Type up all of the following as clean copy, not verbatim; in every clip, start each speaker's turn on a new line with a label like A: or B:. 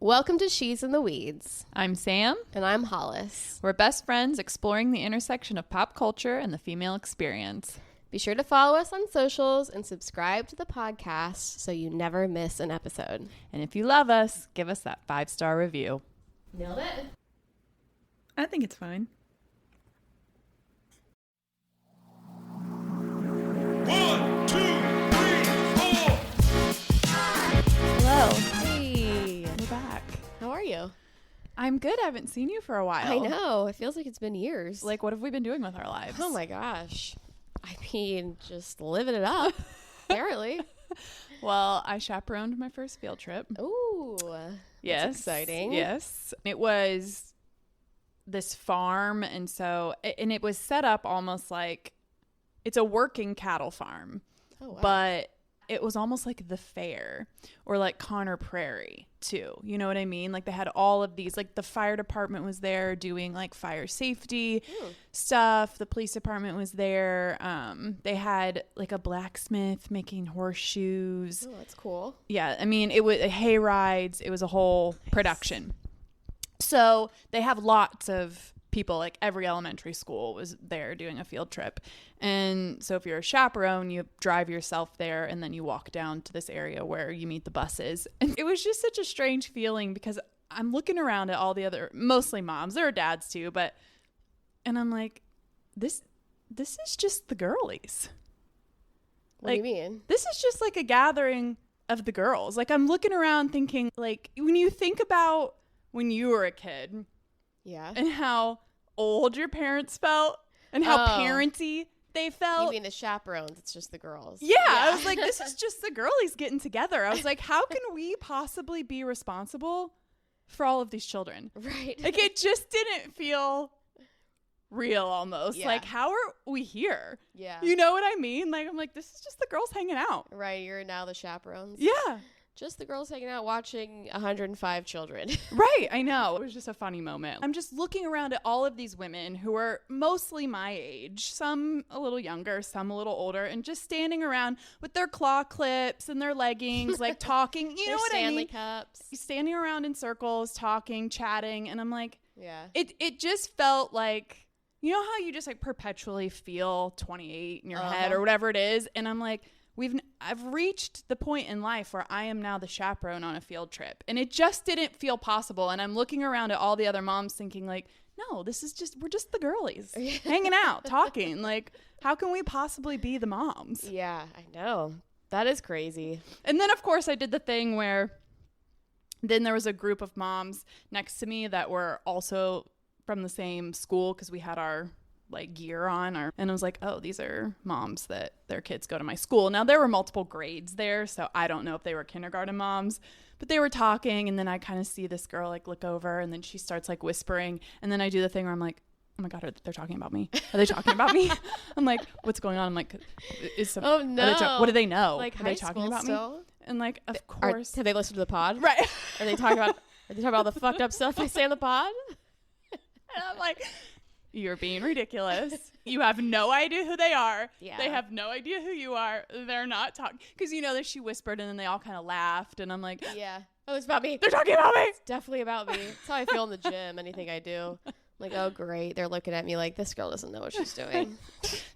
A: Welcome to She's in the Weeds.
B: I'm Sam.
A: And I'm Hollis.
B: We're best friends exploring the intersection of pop culture and the female experience.
A: Be sure to follow us on socials and subscribe to the podcast so you never miss an episode.
B: And if you love us, give us that 5-star review.
A: Nailed it.
B: I think it's fine.
C: 1, 2, 3, 4.
A: Hello.
B: Hey, we're back.
A: How are you?
B: I'm good. I haven't seen you for a while.
A: I know. It feels like it's been years.
B: Like, what have we been doing with our lives?
A: Oh my gosh. I mean, just living it up, apparently.
B: Well, I chaperoned my first field trip.
A: Ooh.
B: Yes.
A: That's exciting.
B: Yes. It was this farm, and it was set up almost like it's a working cattle farm.
A: Oh, wow.
B: But it was almost like the fair or like Connor Prairie too. You know what I mean? Like they had all of these, like the fire department was there doing like fire safety stuff. The police department was there. They had like a blacksmith making horseshoes.
A: Oh, that's cool.
B: Yeah. I mean, it was hay rides. It was a whole production. So they have lots of people, like every elementary school was there doing a field trip. And so if you're a chaperone, you drive yourself there and then you walk down to this area where you meet the buses. And it was just such a strange feeling because I'm looking around at all the other, mostly moms, there are dads too, and I'm like, this is just the girlies.
A: What do you mean?
B: This is just like a gathering of the girls. Like I'm looking around thinking, like, when you think about when you were a kid,
A: yeah,
B: and how old your parents felt and how parenty they felt.
A: You mean the chaperones? It's just the girls.
B: Yeah. I was like, this is just the girlies getting together. I was like, how can we possibly be responsible for all of these children?
A: Right.
B: Like it just didn't feel real almost.
A: Yeah.
B: Like, how are we here?
A: Yeah.
B: You know what I mean? Like, I'm like, this is just the girls hanging out.
A: Right. You're now the chaperones.
B: Yeah.
A: Just the girls hanging out watching 105 children.
B: Right. I know. It was just a funny moment. I'm just looking around at all of these women who are mostly my age, some a little younger, some a little older, and just standing around with their claw clips and their leggings, like talking. You know what I
A: Stanley
B: mean?
A: Cups.
B: Standing around in circles, talking, chatting. And I'm like,
A: Yeah.
B: it just felt like, you know how you just like perpetually feel 28 in your head or whatever it is? And I'm like, I've reached the point in life where I am now the chaperone on a field trip, and it just didn't feel possible. And I'm looking around at all the other moms thinking like, no, we're just the girlies hanging out, talking. Like, how can we possibly be the moms?
A: Yeah, I know. That is crazy.
B: And then of course I did the thing where then there was a group of moms next to me that were also from the same school because we had our like gear on, and I was like, oh, these are moms that their kids go to my school. Now there were multiple grades there, so I don't know if they were kindergarten moms, but they were talking, and then I kind of see this girl like look over, and then she starts like whispering, and then I do the thing where I'm like, oh my god, they're talking about me. Are they talking about me? I'm like, what's going on? I'm like,
A: oh no,
B: what do they know?
A: Like,
B: are they talking about
A: still?
B: me? And like, of course,
A: have they listened to the pod?
B: Right?
A: Are they talking about all the fucked up stuff I say on the pod?
B: And I'm like, you're being ridiculous. You have no idea who they are.
A: Yeah.
B: They have no idea who you are. They're not talking. Because, you know, that she whispered and then they all kind of laughed. And I'm like,
A: Yeah. Oh, it's about me.
B: They're talking about me.
A: It's definitely about me. It's how I feel in the gym. Anything I do. I'm like, oh, great. They're looking at me like, this girl doesn't know what she's doing.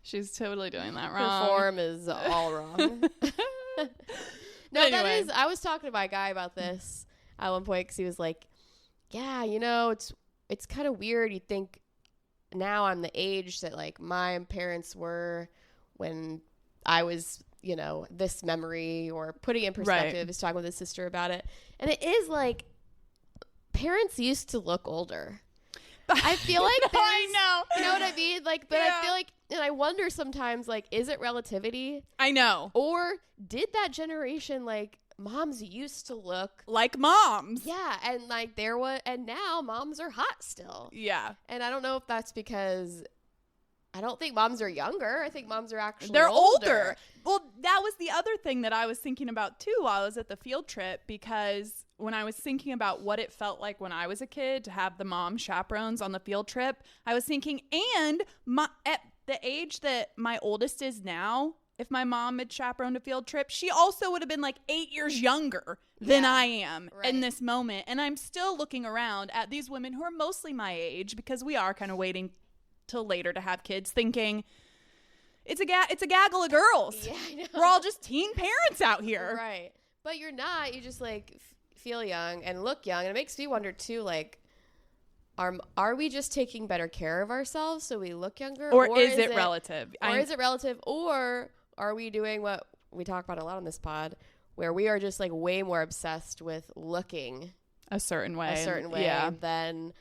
B: She's totally doing that
A: Her
B: wrong.
A: form is all wrong. No,
B: Anyway.
A: that is, I was talking to my guy about this at one point because he was like, yeah, you know, it's kind of weird. You think now I'm the age that like my parents were when I was, you know, this memory, or putting it in perspective.
B: Right.
A: Is talking with his sister about it. And it is like parents used to look older. I feel like
B: I know.
A: You know what I mean? Like, but
B: Yeah.
A: I feel like, and I wonder sometimes, like, is it relativity?
B: I know.
A: Or did that generation, like, moms used to look
B: Like moms.
A: yeah, and like there was, and now moms are hot still.
B: Yeah.
A: And I don't know if that's because I don't think moms are younger. I think moms are actually
B: They're older. Well, that was the other thing that I was thinking about too while I was at the field trip, because when I was thinking about what it felt like when I was a kid to have the mom chaperones on the field trip, I was thinking, and at the age that my oldest is now, if my mom had chaperoned a field trip, she also would have been like 8 years younger than I am in this moment. And I'm still looking around at these women who are mostly my age, because we are kind of waiting till later to have kids, thinking it's a gaggle of girls.
A: Yeah, I know.
B: We're all just teen parents out here.
A: Right. But you're not. You just like feel young and look young. And it makes me wonder too, like, are we just taking better care of ourselves so we look younger?
B: Or is it relative?
A: Or is it relative? Or are we doing what we talk about a lot on this pod, where we are just like way more obsessed with looking
B: a certain way
A: than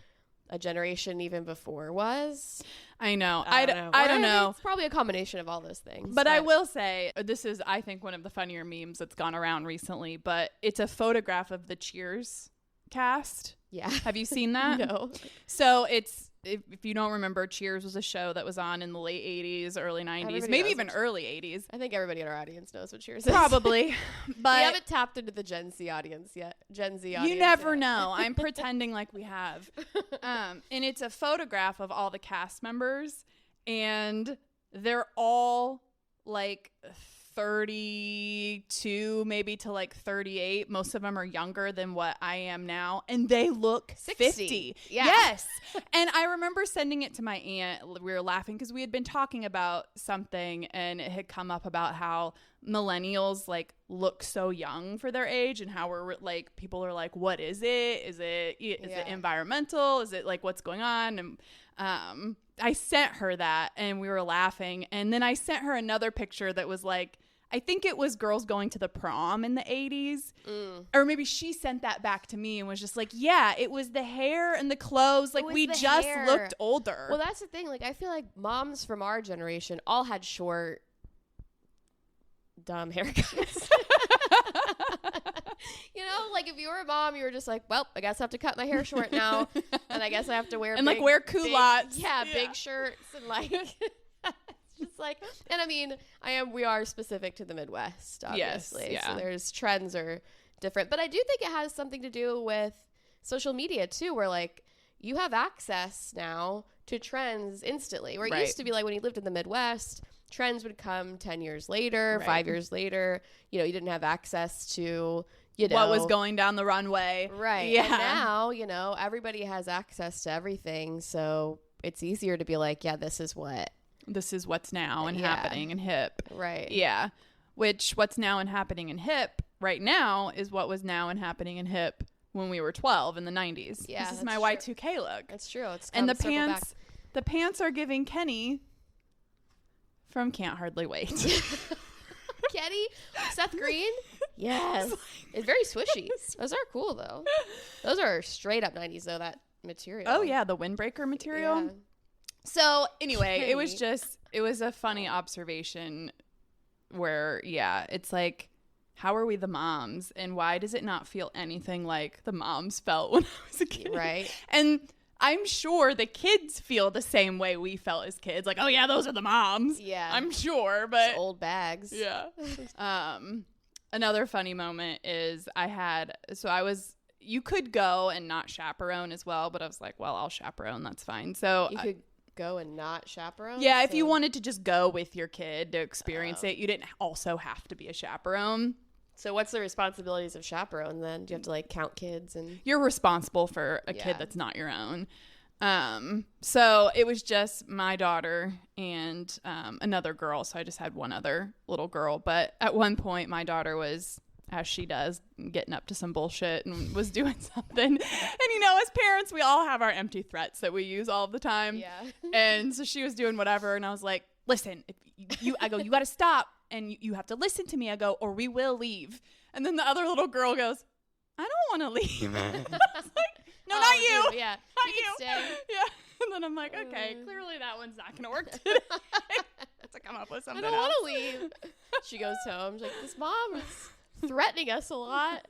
A: a generation even before was?
B: I know.
A: I don't know. It's
B: know.
A: probably a combination of all those things.
B: But I will say, this is, I think, one of the funnier memes that's gone around recently, but it's a photograph of the Cheers cast.
A: Yeah.
B: Have you seen that?
A: No.
B: So it's, if you don't remember, Cheers was a show that was on in the late 80s, early 90s,
A: Everybody
B: maybe
A: knows
B: even early 80s.
A: I think everybody in our audience knows what Cheers is.
B: Probably. But
A: we haven't tapped into the Gen Z audience yet.
B: You never know. I'm pretending like we have. And it's a photograph of all the cast members, and they're all like 32 maybe to like 38. Most of them are younger than what I am now, and they look 50.
A: Yeah.
B: Yes. And I remember sending it to my aunt. We were laughing because we had been talking about something, and it had come up about how millennials like look so young for their age, and how we're like, people are like, what is it? Is it environmental? Is it like, what's going on? And I sent her that, and we were laughing, and then I sent her another picture that was like, I think it was girls going to the prom in the 80s. Or maybe she sent that back to me and was just like, yeah, it was the hair and the clothes. Like, we just looked older.
A: Well, that's the thing. Like, I feel like moms from our generation all had short, dumb haircuts. You know, like if you were a mom, you were just like, well, I guess I have to cut my hair short now. And I guess I have to wear
B: and like wear culottes.
A: Big shirts and like... Just like, and I mean, we are specific to the Midwest, obviously.
B: Yes, yeah.
A: So there's trends are different, but I do think it has something to do with social media too, where like you have access now to trends instantly, where it used to be like when you lived in the Midwest, trends would come 10 years later, 5 years later, you know, you didn't have access to, you know,
B: what was going down the runway.
A: Right.
B: Yeah.
A: And now, you know, everybody has access to everything. So it's easier to be like, yeah, this is what's now and happening and hip. Right.
B: Yeah. Which what's now and happening and hip right now is what was now and happening and hip when we were 12 in the 90s.
A: Yeah.
B: This is my Y2K look.
A: That's true.
B: And the pants are giving Kenny from Can't Hardly Wait.
A: Kenny? Seth Green? Yes. It's very swishy. Those are cool though. Those are straight up 90s though, that material.
B: Oh yeah, the windbreaker material.
A: Yeah.
B: So anyway, it was a funny observation where, yeah, it's like, how are we the moms, and why does it not feel anything like the moms felt when I was a kid?
A: Right.
B: And I'm sure the kids feel the same way we felt as kids. Like, oh yeah, those are the moms.
A: Yeah.
B: I'm sure, but
A: it's old bags.
B: Yeah. Another funny moment is you could go and not chaperone as well, but I was like, well, I'll chaperone. That's fine. So
A: you could go and not chaperone?
B: Yeah, if you wanted to just go with your kid to experience it, you didn't also have to be a chaperone.
A: So what's the responsibilities of chaperone then? Do you have to like count kids? And
B: you're responsible for a kid that's not your own. So it was just my daughter and another girl. So I just had one other little girl. But at one point, my daughter was, as she does, getting up to some bullshit and was doing something. And, you know, as parents, we all have our empty threats that we use all the time.
A: Yeah.
B: And so she was doing whatever. And I was like, listen, I go, you got to stop. And you have to listen to me. I go, or we will leave. And then the other little girl goes, I don't want to leave. I was like, no, not you.
A: Dude, yeah.
B: Not
A: you can stay.
B: Yeah. And then I'm like, okay, clearly that one's not going to work today. To come up with something
A: I don't want to leave. She goes home. She's like, this mom is threatening us a lot.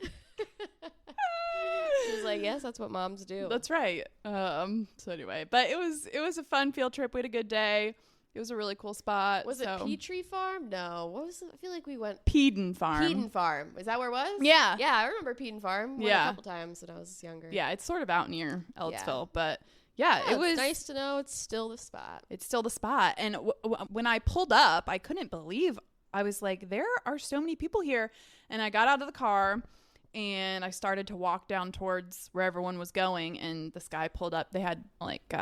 A: She's like, yes, that's what moms do.
B: That's right. So anyway, but it was a fun field trip. We had a good day. It was a really cool spot.
A: Was it Petrie Farm? No. What was it? I feel like we went
B: Peden Farm.
A: Peden Farm. Is that where it was?
B: Yeah.
A: Yeah, I remember Peden Farm. Went a couple times when I was younger.
B: Yeah, it's sort of out near Ellettsville, but yeah, it was
A: nice to know it's still the spot.
B: It's still the spot. And when I pulled up, I couldn't believe I was like, there are so many people here. And I got out of the car and I started to walk down towards where everyone was going. And this guy pulled up. They had like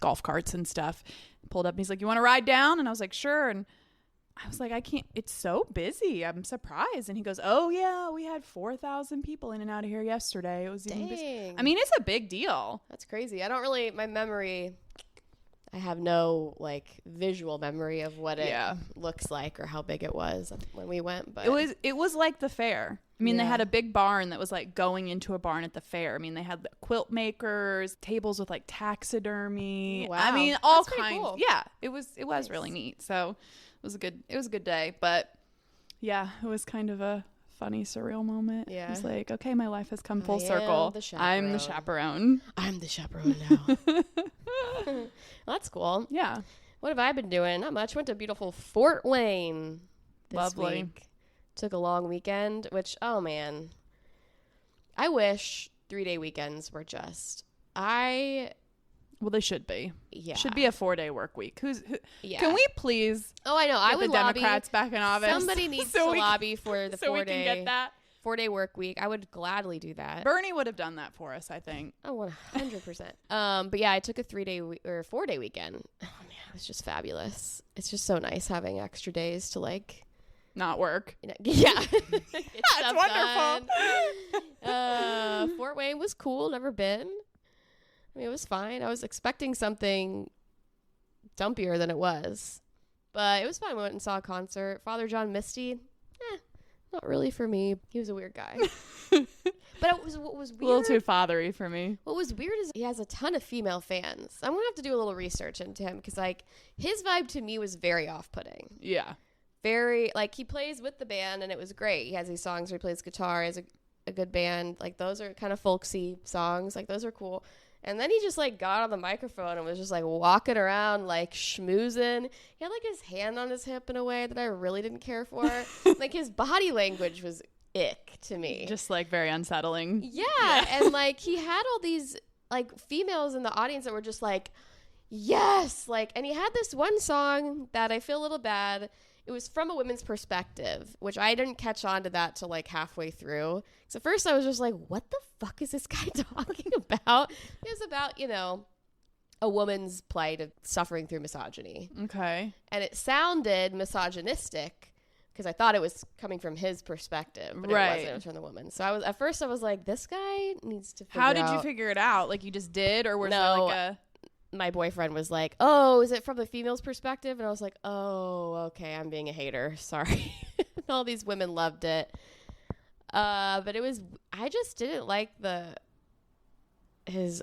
B: golf carts and stuff. Pulled up and he's like, you want to ride down? And I was like, sure. And I was like, I can't. It's so busy. I'm surprised. And he goes, oh, yeah, we had 4,000 people in and out of here yesterday. It was even busy. I mean, it's a big deal.
A: That's crazy. I don't really, my memory, I have no like visual memory of what it looks like or how big it was when we went. But
B: it was like the fair. I mean, they had a big barn that was like going into a barn at the fair. I mean, they had quilt makers, tables with like taxidermy.
A: Wow.
B: I mean, all
A: That's
B: kinds.
A: cool.
B: Yeah, it was nice. Really neat. So it was a good day. But yeah, it was kind of a funny, surreal moment.
A: Yeah.
B: It was like, okay, my life has come full
A: I
B: circle. I'm the chaperone.
A: I'm the chaperone now. Well, that's cool.
B: Yeah.
A: What have I been doing? Not much. Went to beautiful Fort Wayne this
B: Lovely.
A: week. Took a long weekend, which, oh man, I wish 3-day weekends were just,
B: Well, they should be.
A: Yeah.
B: Should be a 4-day work week. Who?
A: Yeah.
B: Can we please
A: Oh, I know. I
B: get
A: would
B: the
A: lobby.
B: Democrats back in office?
A: Somebody needs to lobby for the
B: so we can get that.
A: 4-day work week. I would gladly do that.
B: Bernie would have done that for us, I think.
A: Oh, 100%. But yeah, I took a 4-day weekend. Oh man, it was just fabulous. It's just so nice having extra days to like
B: Not work.
A: yeah.
B: That's wonderful.
A: Fort Wayne was cool. Never been. I mean, it was fine. I was expecting something dumpier than it was, but it was fine. We went and saw a concert. Father John Misty. Not really for me. He was a weird guy. But what was weird.
B: A little too fathery for me.
A: What was weird is he has a ton of female fans. I'm gonna have to do a little research into him because like his vibe to me was very off-putting.
B: Yeah.
A: Very like he plays with the band and it was great. He has these songs where he plays guitar. He has a good band. Like those are kind of folksy songs. Like those are cool. And then he just like got on the microphone and was just like walking around like schmoozing. He had like his hand on his hip in a way that I really didn't care for. Like his body language was ick to me.
B: Just like very unsettling.
A: Yeah. And like he had all these like females in the audience that were just like, yes. Like, and he had this one song that I feel a little bad. It was from a women's perspective, which I didn't catch on to that till like halfway through. So first I was just like, what the fuck is this guy talking about? It was about, you know, a woman's plight of suffering through misogyny.
B: Okay.
A: And it sounded misogynistic because I thought it was coming from his perspective, but it wasn't. It was from the woman. So at first I was like, this guy needs to figure out.
B: How did you figure it out? Like you just did, or was there like a...
A: My boyfriend was like, oh, is it from the female's perspective? And I was like, oh, okay, I'm being a hater. Sorry. All these women loved it. But it was, I just didn't like his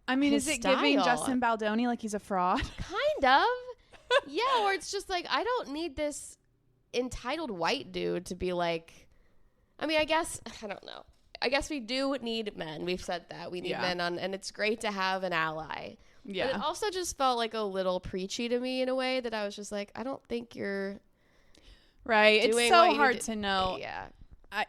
B: I mean,
A: his
B: is it
A: style.
B: giving Justin Baldoni like he's a fraud?
A: Kind of. Yeah, or it's just like, I don't need this entitled white dude to be like, I mean, I guess, I don't know. I guess we do need men. We've said that. We need men on, and it's great to have an ally. Yeah. But it also just felt like a little preachy to me in a way that I was just like, I don't think you're
B: right. It's so hard to know.
A: Yeah.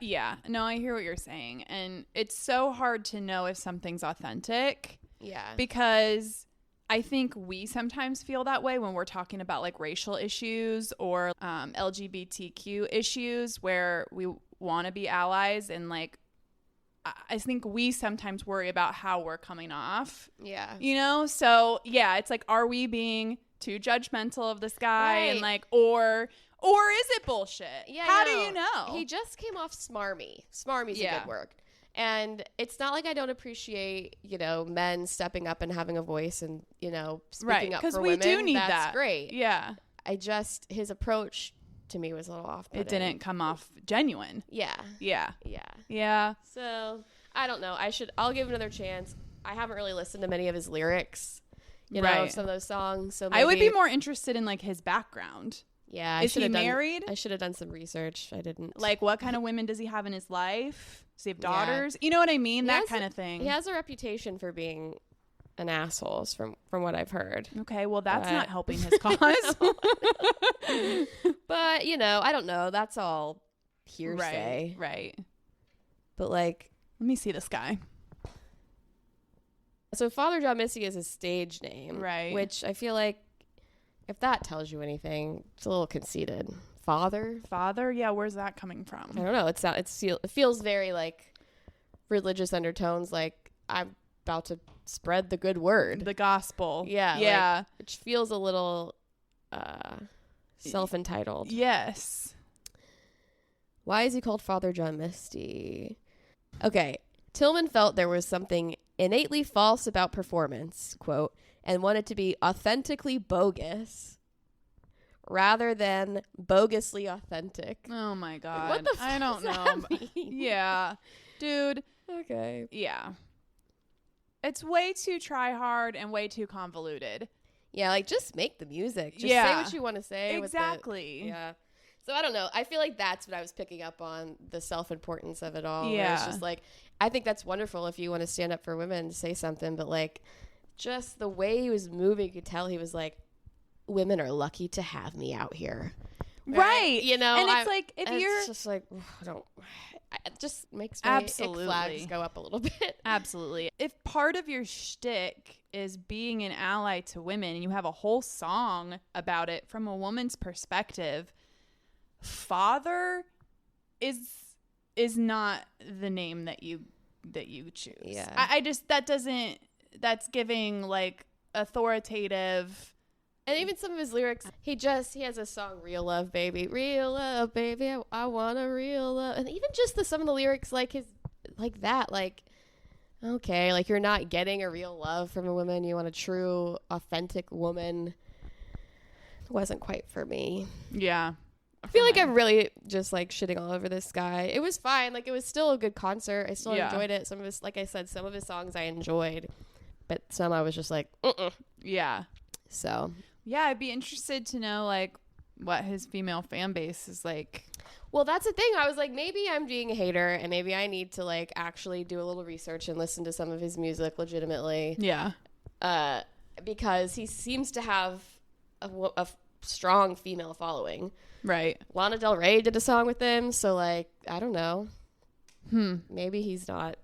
B: Yeah. No, I hear what you're saying. And it's so hard to know if something's authentic.
A: Yeah.
B: Because I think we sometimes feel that way when we're talking about like racial issues or LGBTQ issues where we want to be allies, and like I think we sometimes worry about how we're coming off. Yeah. You know? So, yeah, it's like, are we being too judgmental of this guy? Right. And like, or is it bullshit? Yeah. How do you know?
A: He just came off smarmy. Smarmy's a good word. And it's not like I don't appreciate, you know, men stepping up and having a voice and, you know, speaking up for women. Because we do need that. That's great.
B: Yeah.
A: His approach to me was a little off-putting.
B: It didn't come off genuine.
A: Yeah.
B: Yeah.
A: Yeah.
B: Yeah.
A: So, I don't know. I'll give him another chance. I haven't really listened to many of his lyrics, you know, some of those songs. So maybe,
B: I would be more interested in like his background.
A: Yeah.
B: Is he married?
A: I should have done some research. I didn't.
B: Like, what kind of women does he have in his life? Does he have daughters? Yeah. You know what I mean? That kind of thing.
A: He has a reputation for being an asshole from what I've heard.
B: Okay, well, that's not helping his cause.
A: But, you know, I don't know. That's all hearsay.
B: Right.
A: But, like...
B: Let me see this guy.
A: So, Father John Misty is his stage name.
B: Right.
A: Which I feel like If that tells you anything, it's a little conceited. Father?
B: Yeah, where's that coming from?
A: I don't know. It feels very like religious undertones, like I'm about to spread the good word.
B: The gospel.
A: Yeah.
B: Yeah.
A: Like, which feels a little self-entitled.
B: Yes.
A: Why is he called Father John Misty? Okay. Tillman felt there was something innately false about performance, quote, and wanted to be authentically bogus rather than bogusly authentic.
B: Oh my God.
A: What the fuck
B: I don't
A: does
B: know.
A: that mean?
B: Yeah. Dude.
A: Okay.
B: Yeah. It's way too try hard and way too convoluted.
A: Yeah, like just make the music. Just
B: Yeah.
A: say what you want to say.
B: Exactly.
A: Yeah. So I don't know. I feel like that's what I was picking up on, the self-importance of it all. Where
B: Yeah.
A: it's just like, I think that's wonderful if you want to stand up for women, say something, but like just the way he was moving, you could tell he was like, women are lucky to have me out here.
B: Right.
A: You know,
B: and it's like, if you're
A: it's just like, it just makes my ick flags go up a little bit.
B: Absolutely. If part of your shtick is being an ally to women and you have a whole song about it from a woman's perspective, father is not the name that you choose.
A: Yeah.
B: I just, that's giving like authoritative.
A: And even some of his lyrics, he has a song, Real Love Baby, I want a real love. And even just some of the lyrics like that, like, okay, like you're not getting a real love from a woman. You want a true, authentic woman. It wasn't quite for me.
B: Yeah.
A: I feel like I'm really just like shitting all over this guy. It was fine. Like it was still a good concert. I still enjoyed it. Some of his, like I said, some of his songs I enjoyed, but some I was just like,
B: Yeah.
A: So.
B: Yeah, I'd be interested to know like what his female fan base is like.
A: Well, that's the thing. I was like, maybe I'm being a hater and maybe I need to like actually do a little research and listen to some of his music legitimately.
B: Yeah.
A: Because he seems to have a strong female following.
B: Right.
A: Lana Del Rey did a song with him. So like, I don't know. Maybe he's not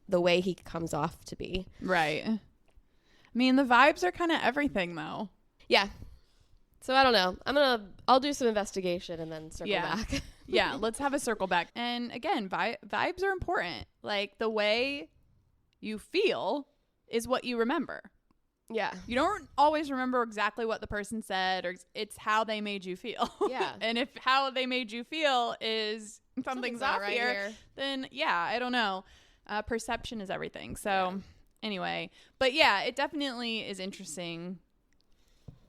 A: the way he comes off to be.
B: Right. I mean, the vibes are kind of everything though.
A: Yeah. So I don't know. I'll do some investigation and then circle back.
B: Yeah, let's have a circle back. And again, vibes are important. Like the way you feel is what you remember.
A: Yeah.
B: You don't always remember exactly what the person said, or it's how they made you feel.
A: Yeah.
B: And if how they made you feel is something's off
A: right
B: here, then yeah, I don't know. Perception is everything. So anyway, but yeah, it definitely is interesting,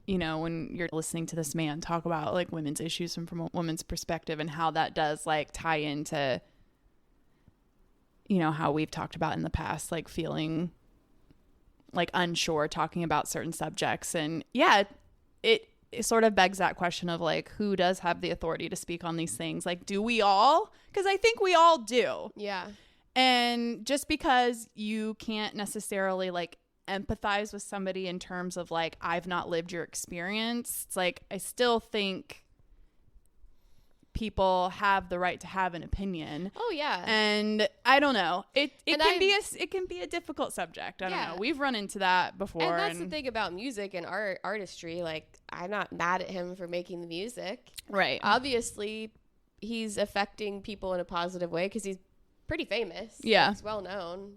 B: you know, when you're listening to this man talk about like women's issues from a woman's perspective and how that does like tie into, you know, how we've talked about in the past, like feeling like unsure talking about certain subjects. And yeah, it sort of begs that question of like, who does have the authority to speak on these things? Like, do we all? Because I think we all do.
A: Yeah.
B: And just because you can't necessarily like empathize with somebody in terms of like, I've not lived your experience, it's like, I still think people have the right to have an opinion.
A: Oh yeah.
B: And I don't know. It can be a difficult subject. I don't know. We've run into that before.
A: And that's the thing about music and artistry. Like, I'm not mad at him for making the music.
B: Right.
A: Obviously, he's affecting people in a positive way because he's pretty famous.
B: Yeah.
A: He's well known.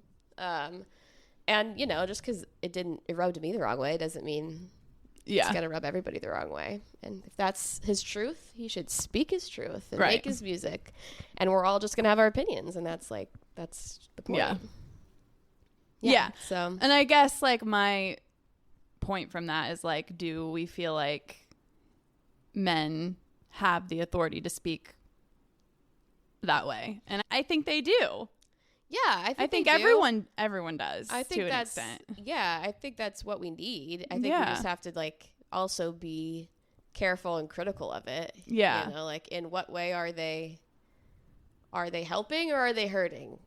A: And, you know, just because it rubbed me the wrong way doesn't mean it's going to rub everybody the wrong way. And if that's his truth, he should speak his truth and make his music. And we're all just going to have our opinions. And that's the point. Yeah. So,
B: and I guess like my point from that is like, do we feel like men have the authority to speak that way? And I think they do.
A: Yeah,
B: I think everyone does.
A: I think
B: to
A: that's
B: an extent.
A: Yeah, I think that's what we need. I think we just have to like also be careful and critical of it.
B: Yeah,
A: you know, like in what way are they helping or are they hurting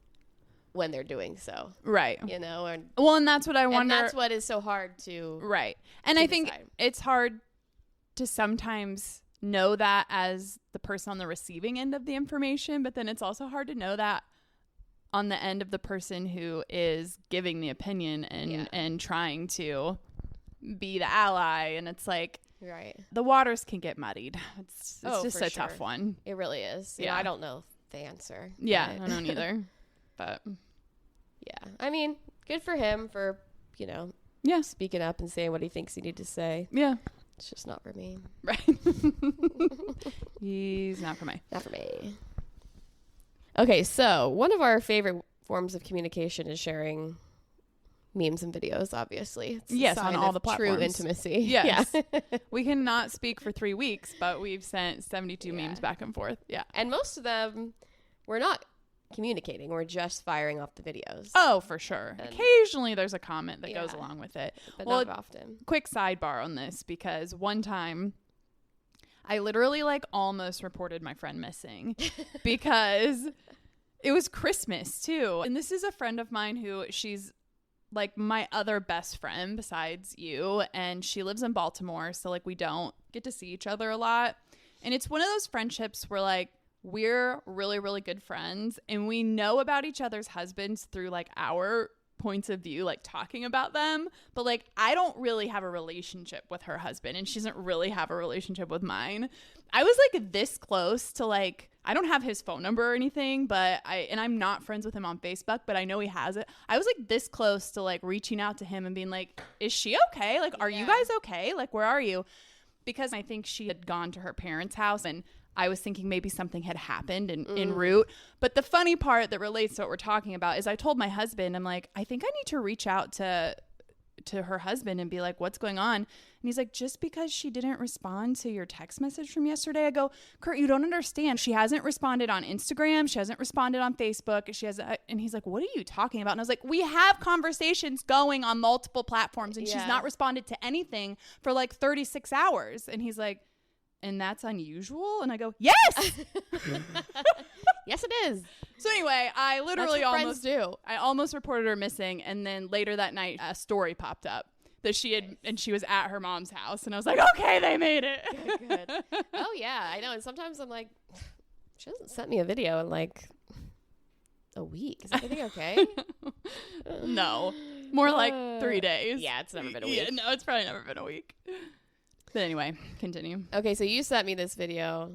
A: when they're doing so?
B: Right.
A: You know,
B: and that's what I wonder.
A: And that's what is so hard to
B: And I think it's hard to sometimes know that as the person on the receiving end of the information, but then it's also hard to know that on the end of the person who is giving the opinion and trying to be the ally. And it's like,
A: Right.
B: The waters can get muddied. It's just
A: for
B: a tough one.
A: It really is. Yeah. I don't know the answer.
B: Yeah, I don't either. But
A: yeah, I mean, good for him for, speaking up and saying what he thinks he needs to say.
B: Yeah.
A: It's just not for me.
B: Right. He's not for me.
A: Not for me. Okay, so one of our favorite forms of communication is sharing memes and videos, obviously. It's
B: yes, on all the platforms.
A: True intimacy.
B: Yes.
A: Yeah.
B: We cannot speak for 3 weeks, but we've sent 72 memes back and forth. Yeah.
A: And most of them, we're not communicating. We're just firing off the videos.
B: Oh, for sure. And occasionally there's a comment that goes along with it.
A: But not often.
B: Quick sidebar on this, because one time I literally almost reported my friend missing because it was Christmas too. And this is a friend of mine who she's my other best friend besides you, and she lives in Baltimore, so we don't get to see each other a lot. And it's one of those friendships where we're really, really good friends, and we know about each other's husbands through our points of view, talking about them, but I don't really have a relationship with her husband, and she doesn't really have a relationship with mine. I was this close to I don't have his phone number or anything, but I'm not friends with him on Facebook, but I know he has it. I was this close to reaching out to him and being is she okay? Are you guys okay? Where are you? Because I think she had gone to her parents' house, and I was thinking maybe something had happened en route. But the funny part that relates to what we're talking about is I told my husband, I'm I think I need to reach out to her husband and be what's going on? And he's just because she didn't respond to your text message from yesterday. I go, Kurt, you don't understand. She hasn't responded on Instagram. She hasn't responded on Facebook. And he's what are you talking about? And I was we have conversations going on multiple platforms, and she's not responded to anything for 36 hours. And he's and that's unusual? And I go, yes!
A: Yes, it is.
B: So anyway, I literally
A: friends do.
B: I almost reported her missing, and then later that night, a story popped up that she had, and she was at her mom's house, and I was okay, they made it.
A: Good. Oh yeah, I know. And sometimes I'm she hasn't sent me a video in a week. Is everything okay?
B: No, more 3 days.
A: Yeah, it's never been a week.
B: Yeah, no, it's probably never been a week. But anyway, continue.
A: Okay, so you sent me this video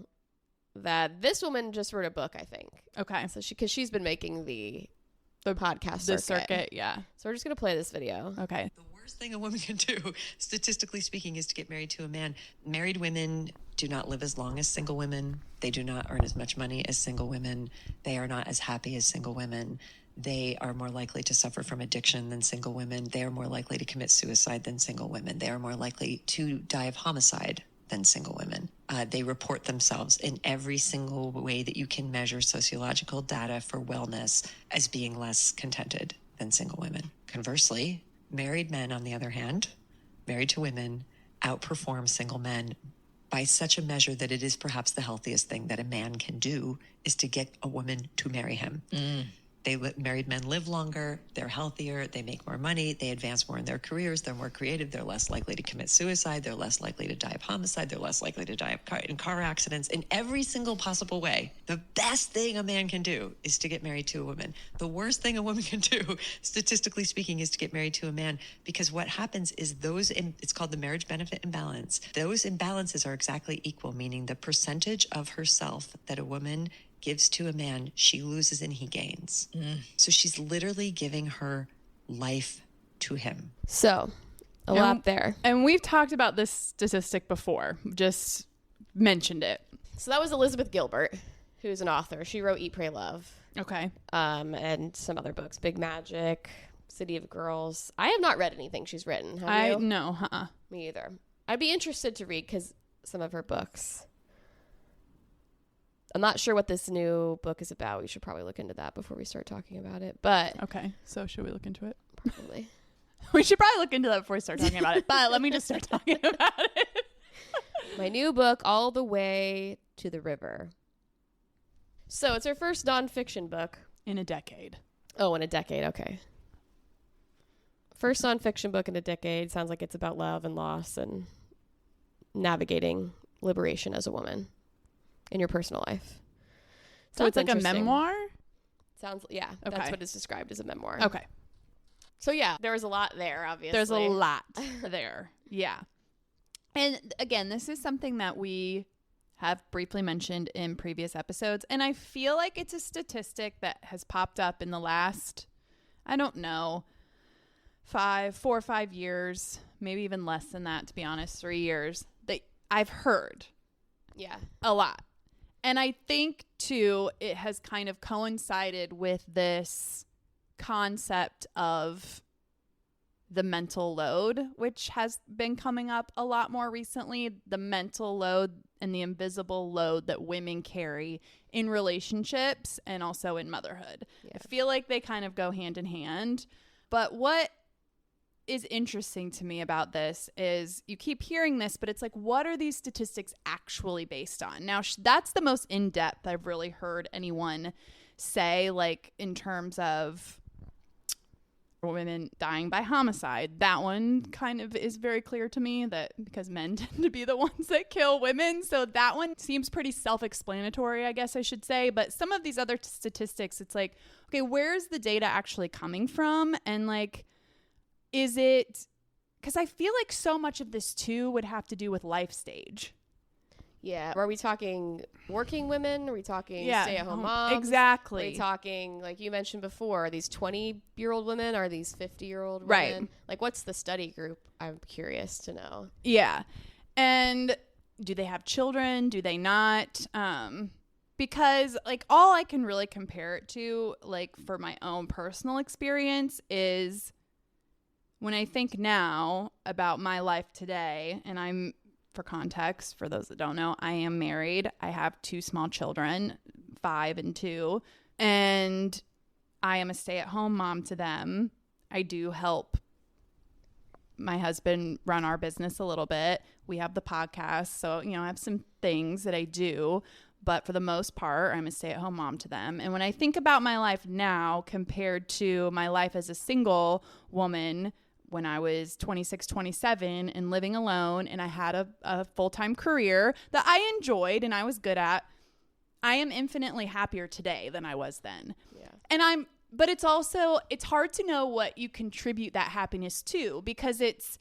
A: that this woman just wrote a book, I think.
B: Okay.
A: So because she's been making the podcast
B: circuit, yeah.
A: So we're just going to play this video.
B: Okay.
D: The worst thing a woman can do, statistically speaking, is to get married to a man. Married women do not live as long as single women. They do not earn as much money as single women. They are not as happy as single women. They are more likely to suffer from addiction than single women. They are more likely to commit suicide than single women. They are more likely to die of homicide than single women. They report themselves in every single way that you can measure sociological data for wellness as being less contented than single women. Conversely, married men, on the other hand, married to women, outperform single men by such a measure that it is perhaps the healthiest thing that a man can do is to get a woman to marry him. Married men live longer, they're healthier, they make more money, they advance more in their careers, they're more creative, they're less likely to commit suicide, they're less likely to die of homicide, they're less likely to die in car accidents. In every single possible way, the best thing a man can do is to get married to a woman. The worst thing a woman can do, statistically speaking, is to get married to a man, because what happens is it's called the marriage benefit imbalance. Those imbalances are exactly equal, meaning the percentage of herself that a woman gives to a man, she loses and he gains. So she's literally giving her life to him.
A: So, a lot there.
B: And we've talked about this statistic before, just mentioned it.
A: So that was Elizabeth Gilbert, who's an author. She wrote Eat, Pray, Love.
B: Okay.
A: And some other books, Big Magic, City of Girls. I have not read anything she's written. Have you?
B: No,
A: Me either. I'd be interested to read some of her books. I'm not sure what this new book is about. We should probably look into that before we start talking about it. But
B: okay, so should we look into it?
A: Probably.
B: We should probably look into that before we start talking about it. But let me just start talking about it.
A: My new book, All the Way to the River. So it's her first nonfiction book.
B: In a decade.
A: Oh, in a decade. Okay. First nonfiction book in a decade. Sounds like it's about love and loss and navigating liberation as a woman in your personal life.
B: So it's like a memoir?
A: Sounds, yeah.
B: Okay.
A: That's what is described as a memoir.
B: Okay.
A: So yeah, there was a lot there, obviously.
B: There's a lot there. Yeah. And again, this is something that we have briefly mentioned in previous episodes. And I feel like it's a statistic that has popped up in the last, I don't know, 4 or 5 years, maybe even less than that, to be honest, 3 years, that I've heard.
A: Yeah.
B: A lot. And I think, too, it has kind of coincided with this concept of the mental load, which has been coming up a lot more recently. The mental load and the invisible load that women carry in relationships and also in motherhood.
A: Yeah.
B: I feel like they kind of go hand in hand. But what is interesting to me about this is you keep hearing this, but it's like, what are these statistics actually based on? Now, that's the most in-depth I've really heard anyone say, like in terms of women dying by homicide. That one kind of is very clear to me, that because men tend to be the ones that kill women. So that one seems pretty self-explanatory, I guess I should say. But some of these other statistics, it's like, okay, where's the data actually coming from? And like, is it, because I feel like so much of this too would have to do with life stage.
A: Yeah. Are we talking working women? Are we talking
B: Yeah,
A: stay-at-home moms?
B: exactly.
A: Are we talking, like you mentioned before, are these 20-year-old women? Are these 50-year-old women?
B: Right.
A: Like, what's the study group? I'm curious to know.
B: Yeah. And do they have children? Do they not? Because, like, all I can really compare it to, like, for my own personal experience is when I think now about my life today, and I'm, for context, for those that don't know, I am married. I have 2 small children, 5 and 2, and I am a stay-at-home mom to them. I do help my husband run our business a little bit. We have the podcast, so, you know, I have some things that I do, but for the most part, I'm a stay-at-home mom to them. And when I think about my life now compared to my life as a single woman when I was 26, 27 and living alone, and I had a full-time career that I enjoyed and I was good at, I am infinitely happier today than I was then.
A: Yeah.
B: And but it's also, it's hard to know what you contribute that happiness to, because it's,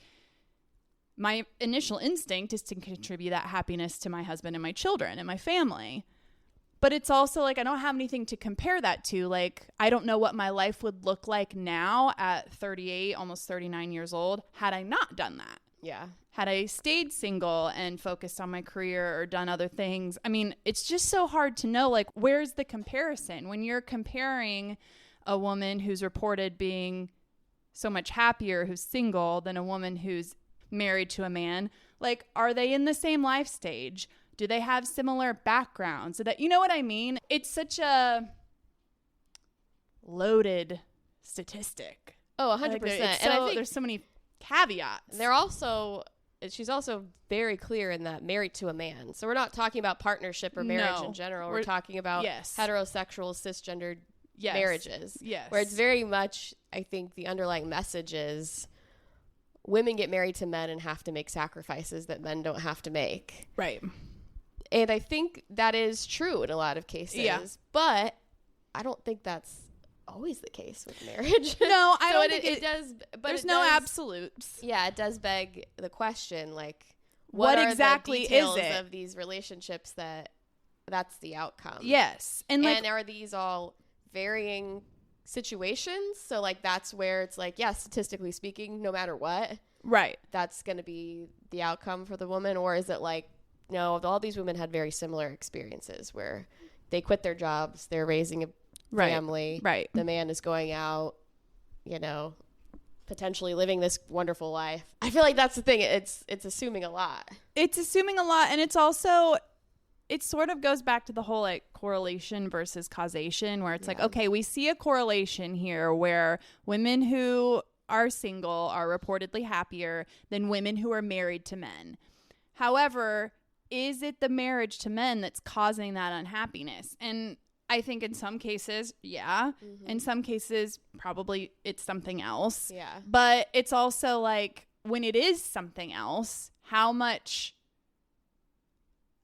B: my initial instinct is to contribute that happiness to my husband and my children and my family. But it's also like, I don't have anything to compare that to. Like, I don't know what my life would look like now at 38, almost 39 years old, had I not done that.
A: Yeah.
B: Had I stayed single and focused on my career or done other things. I mean, it's just so hard to know, like, where's the comparison? When you're comparing a woman who's reported being so much happier who's single than a woman who's married to a man, like, are they in the same life stage? Do they have similar backgrounds? So that, you know what I mean? It's such a loaded statistic.
A: Oh, 100%.
B: And I think there's so many caveats.
A: She's also very clear in that married to a man. So we're not talking about partnership or marriage in general. We're talking about heterosexual, cisgendered marriages.
B: Yes.
A: Where it's very much, I think the underlying message is women get married to men and have to make sacrifices that men don't have to make.
B: Right.
A: And I think that is true in a lot of cases. Yeah. But I don't think that's always the case with marriage.
B: No, I don't think it
A: does. But
B: there's no absolutes.
A: Yeah, it does beg the question, like, what
B: exactly
A: are the details
B: is it
A: of these relationships that's the outcome?
B: Yes.
A: And are these all varying situations? So, like, that's where it's like, yeah, statistically speaking, no matter what,
B: right,
A: that's going to be the outcome for the woman? Or is it like, no, all these women had very similar experiences where they quit their jobs, they're raising a family,
B: right?
A: The man is going out, potentially living this wonderful life. I feel like that's the thing. It's assuming a lot.
B: It's assuming a lot, and it's also, it sort of goes back to the whole like correlation versus causation, where it's like, okay, we see a correlation here where women who are single are reportedly happier than women who are married to men. However, is it the marriage to men that's causing that unhappiness? And I think in some cases, yeah. Mm-hmm. In some cases, probably it's something else.
A: Yeah.
B: But it's also like, when it is something else, how much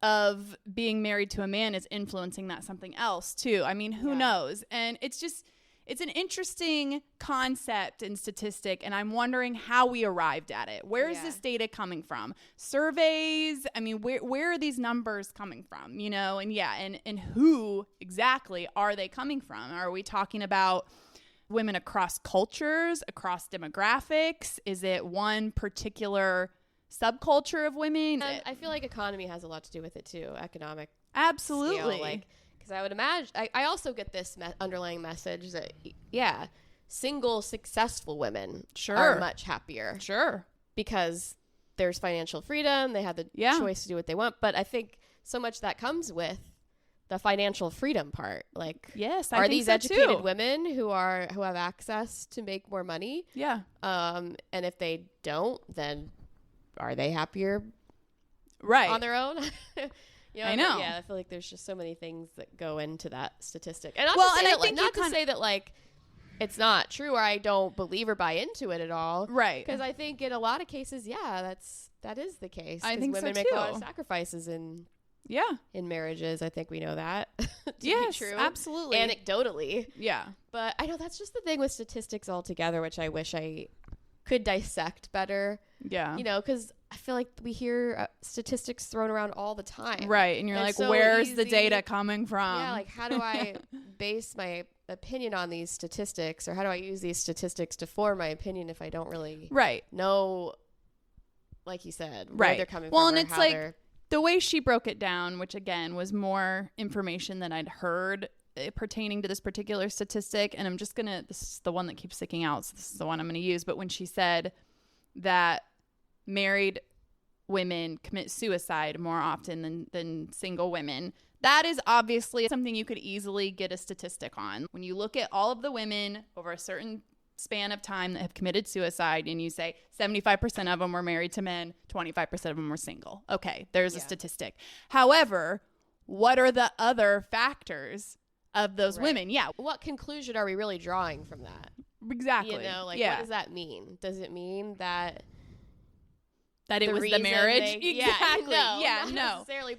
B: of being married to a man is influencing that something else too? I mean, who knows? And it's just, it's an interesting concept and statistic, and I'm wondering how we arrived at it. Where is this data coming from? Surveys? I mean, where are these numbers coming from? You know, and who exactly are they coming from? Are we talking about women across cultures, across demographics? Is it one particular subculture of women?
A: I feel like economy has a lot to do with it too. Economic.
B: Absolutely.
A: Scale, like, because I would imagine, I also get this underlying message that, single successful women are much happier.
B: Sure.
A: Because there's financial freedom. They have the choice to do what they want. But I think so much that comes with the financial freedom part. Like,
B: yes, I
A: are
B: think
A: these
B: so
A: educated
B: too.
A: women who have access to make more money?
B: Yeah.
A: And if they don't, then are they happier
B: right
A: on their own?
B: I know.
A: Yeah, I feel like there's just so many things that go into that statistic. And not to say that like it's not true or I don't believe or buy into it at all.
B: Right.
A: Because I think in a lot of cases, that is the case.
B: I think
A: women
B: so
A: make
B: too.
A: a lot of sacrifices in marriages. I think we know that to be true.
B: Absolutely.
A: Anecdotally.
B: Yeah.
A: But I know that's just the thing with statistics altogether, which I wish I could dissect better.
B: Yeah.
A: You know, because I feel like we hear statistics thrown around all the time.
B: Right. And you're like,
A: so
B: where's
A: easy.
B: the data coming from?
A: Yeah. Like, how do I base my opinion on these statistics, or how do I use these statistics to form my opinion if I don't really know, like you said, where they're coming from?
B: Well, and it's like the way she broke it down, which again was more information than I'd heard pertaining to this particular statistic. And this is the one that keeps sticking out, so this is the one I'm going to use. But when she said that married women commit suicide more often than single women, that is obviously something you could easily get a statistic on. When you look at all of the women over a certain span of time that have committed suicide and you say 75% of them were married to men, 25% of them were single. Okay, there's a statistic. However, what are the other factors of those women? Yeah.
A: What conclusion are we really drawing from that?
B: Exactly.
A: You know, like, what does that mean? Does it mean that
B: it was the marriage?
A: Exactly.
B: No,
A: not necessarily.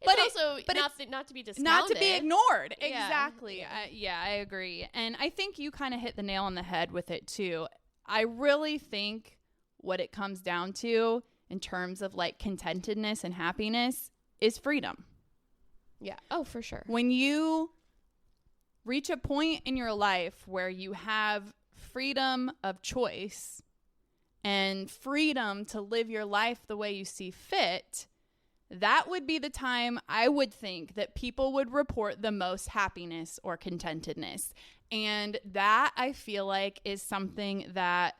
A: But it's also not to be discounted.
B: Not to be ignored.
A: Yeah.
B: Exactly. I agree. And I think you kind of hit the nail on the head with it too. I really think what it comes down to in terms of like contentedness and happiness is freedom.
A: Yeah. Oh, for sure.
B: When you reach a point in your life where you have freedom of choice and freedom to live your life the way you see fit, that would be the time I would think that people would report the most happiness or contentedness. And that, I feel like, is something that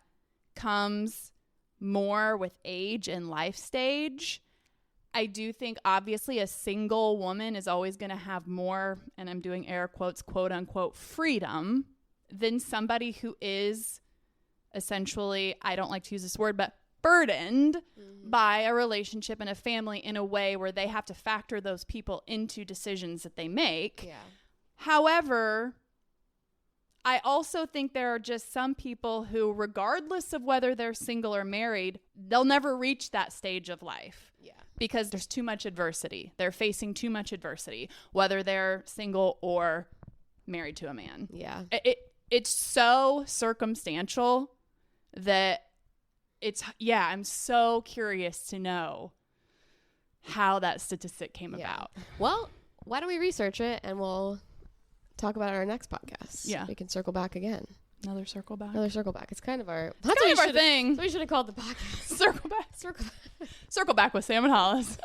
B: comes more with age and life stage. I do think, obviously, a single woman is always going to have more, and I'm doing air quotes, quote unquote, freedom than somebody who is essentially, I don't like to use this word, but burdened by a relationship and a family in a way where they have to factor those people into decisions that they make.
A: Yeah.
B: However, I also think there are just some people who, regardless of whether they're single or married, they'll never reach that stage of life.
A: Yeah.
B: Because there's too much adversity. They're facing too much adversity, whether they're single or married to a man.
A: Yeah.
B: It's so circumstantial that I'm so curious to know how that statistic came about.
A: Well, why don't we research it and we'll talk about it on our next podcast.
B: Yeah.
A: We can circle back again.
B: Another circle back.
A: It's kind of our
B: thing.
A: That's what we should have called the podcast.
B: Circle back. Circle back with Sam and Hollis.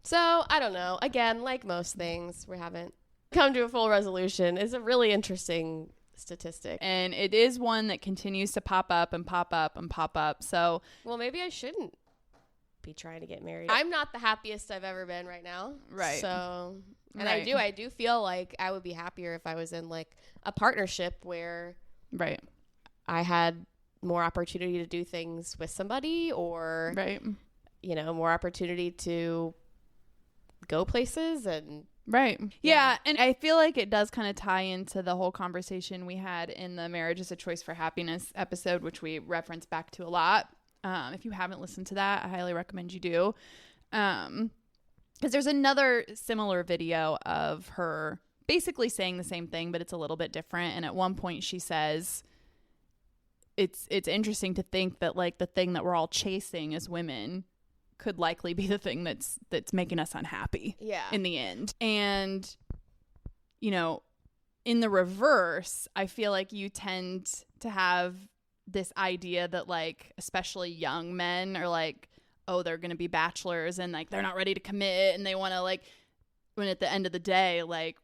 A: So, I don't know. Again, like most things, we haven't come to a full resolution. It's a really interesting statistic.
B: And it is one that continues to pop up and pop up and pop up. So,
A: well, maybe I shouldn't be trying to get married. I'm not the happiest I've ever been right now.
B: Right.
A: So, and
B: right.
A: I do feel like I would be happier if I was in like a partnership where I had more opportunity to do things with somebody, or more opportunity to go places and
B: yeah. And I feel like it does kind of tie into the whole conversation we had in the Marriage is a Choice for Happiness episode, which we reference back to a lot. If you haven't listened to that, I highly recommend you do. Because there's another similar video of her basically saying the same thing, but it's a little bit different. And at one point she says, it's interesting to think that like the thing that we're all chasing as women could likely be the thing that's making us unhappy in the end. And, you know, in the reverse, I feel like you tend to have this idea that like, especially young men are like, oh, they're going to be bachelors and like, they're not ready to commit. And they want to like, when at the end of the day, like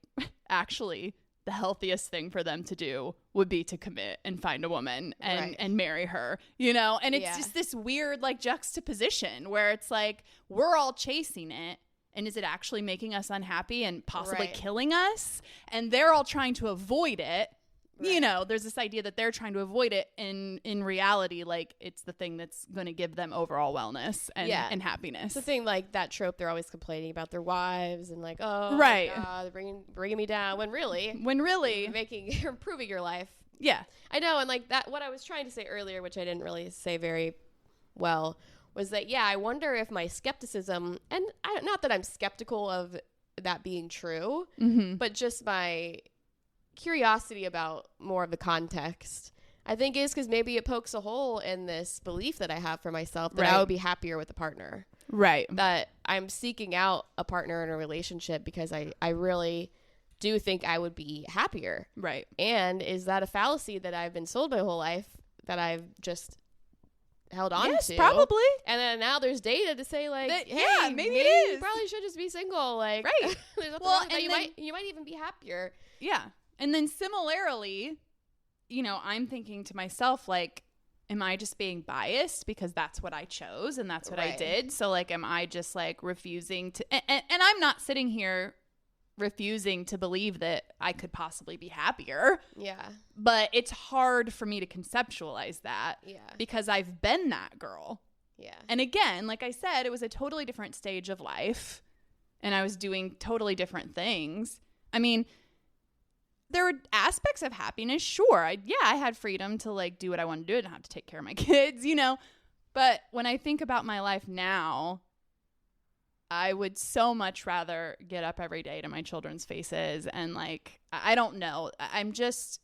B: actually the healthiest thing for them to do would be to commit and find a woman and marry her, you know? And it's just this weird like juxtaposition where it's like, we're all chasing it. And is it actually making us unhappy and possibly killing us? And they're all trying to avoid it. Right. You know, there's this idea that they're trying to avoid it. And in reality, like it's the thing that's going to give them overall wellness and happiness.
A: It's the thing, like that trope, they're always complaining about their wives and like, oh, my God, they're bringing me down. When really you're improving your life. Yeah, I know. And like that, what I was trying to say earlier, which I didn't really say very well, was that, I wonder if my skepticism, and not that I'm skeptical of that being true, but just my curiosity about more of the context, I think is because maybe it pokes a hole in this belief that I have for myself that I would be happier with a partner. Right. That I'm seeking out a partner in a relationship because I really do think I would be happier. Right. And is that a fallacy that I've been sold my whole life that I've just held on to? Yes, probably. And then now there's data to say like, that, hey, maybe it is. You probably should just be single. Like, right. There's nothing wrong with that. You might even be happier.
B: Yeah. And then similarly, you know, I'm thinking to myself, like, am I just being biased because that's what I chose and that's what I did? So, like, am I just, like, refusing to... And I'm not sitting here refusing to believe that I could possibly be happier. Yeah. But it's hard for me to conceptualize that. Yeah. Because I've been that girl. Yeah. And again, like I said, it was a totally different stage of life. And I was doing totally different things. I mean... There were aspects of happiness, sure. I had freedom to like do what I wanted to do. I didn't have to take care of my kids, you know. But when I think about my life now, I would so much rather get up every day to my children's faces and like, I don't know. I'm just,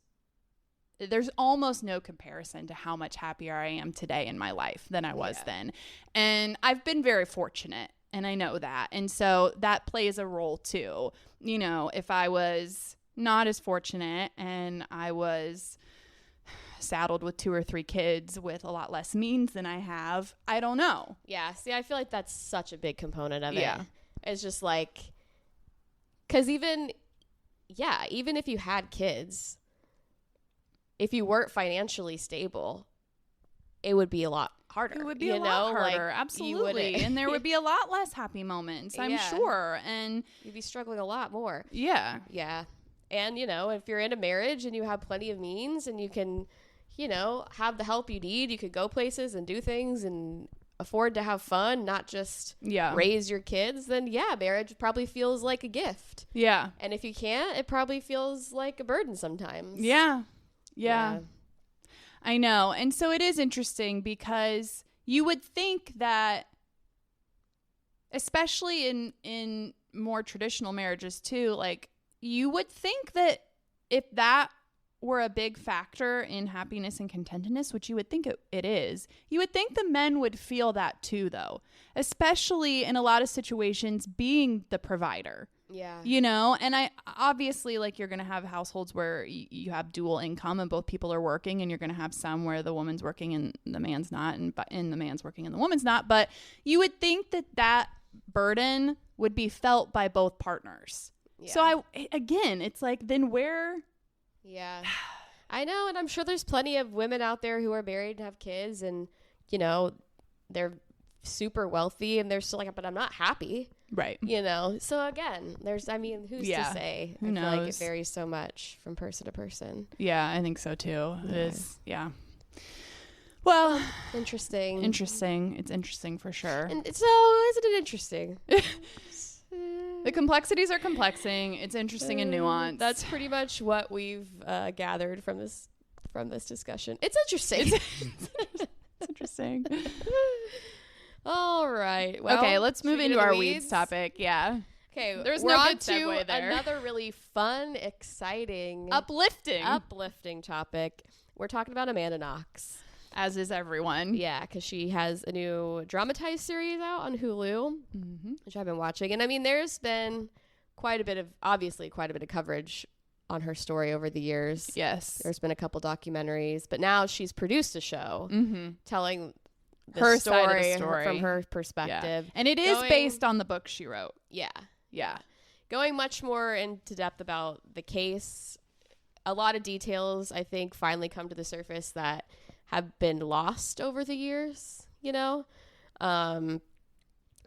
B: there's almost no comparison to how much happier I am today in my life than I was then. And I've been very fortunate and I know that. And so that plays a role too. You know, if I was not as fortunate and I was saddled with 2 or 3 kids with a lot less means than I have, I don't know.
A: Yeah. See, I feel like that's such a big component of it. Yeah. It's just like, because even if you had kids, if you weren't financially stable, it would be a lot harder.
B: It would be a lot harder. Like, absolutely. And there would be a lot less happy moments, I'm sure. And
A: you'd be struggling a lot more.
B: Yeah.
A: Yeah. And, you know, if you're in a marriage and you have plenty of means and you can, you know, have the help you need, you could go places and do things and afford to have fun, not just raise your kids, then marriage probably feels like a gift. Yeah. And if you can't, it probably feels like a burden sometimes.
B: Yeah. I know. And so it is interesting because you would think that, especially in more traditional marriages too, like, you would think that if that were a big factor in happiness and contentedness, which you would think it is, you would think the men would feel that too, though, especially in a lot of situations being the provider. Yeah. You know, and I obviously, like, you're going to have households where you have dual income and both people are working, and you're going to have some where the woman's working and the man's not, and the man's working and the woman's not. But you would think that burden would be felt by both partners. Yeah. So it's like, then where?
A: Yeah, I know. And I'm sure there's plenty of women out there who are married and have kids and, you know, they're super wealthy and they're still like, but I'm not happy. Right. You know, so again, who's to say?
B: Who knows?
A: I feel like it varies so much from person to person.
B: Yeah, I think so too. It is. Yeah. Well,
A: interesting.
B: It's interesting for sure.
A: And so, isn't it interesting?
B: The complexities are complexing. It's interesting and nuanced.
A: That's pretty much what we've gathered from this discussion. It's interesting.
B: It's interesting.
A: All right. Well,
B: okay, let's move into our weeds topic. Yeah.
A: Okay,
B: There's
A: we're
B: no
A: on
B: good segue
A: to
B: there.
A: another really fun, exciting,
B: Uplifting.
A: topic. We're talking about Amanda Knox.
B: As is everyone.
A: Yeah, because she has a new dramatized series out on Hulu, which I've been watching. And I mean, there's been quite a bit of coverage on her story over the years.
B: Yes.
A: There's been a couple documentaries, but now she's produced a show telling
B: her
A: story,
B: side of the story
A: from her perspective.
B: Yeah. And it is based on the book she wrote.
A: Yeah.
B: Yeah.
A: Going much more into depth about the case. A lot of details, I think, finally come to the surface that have been lost over the years, you know?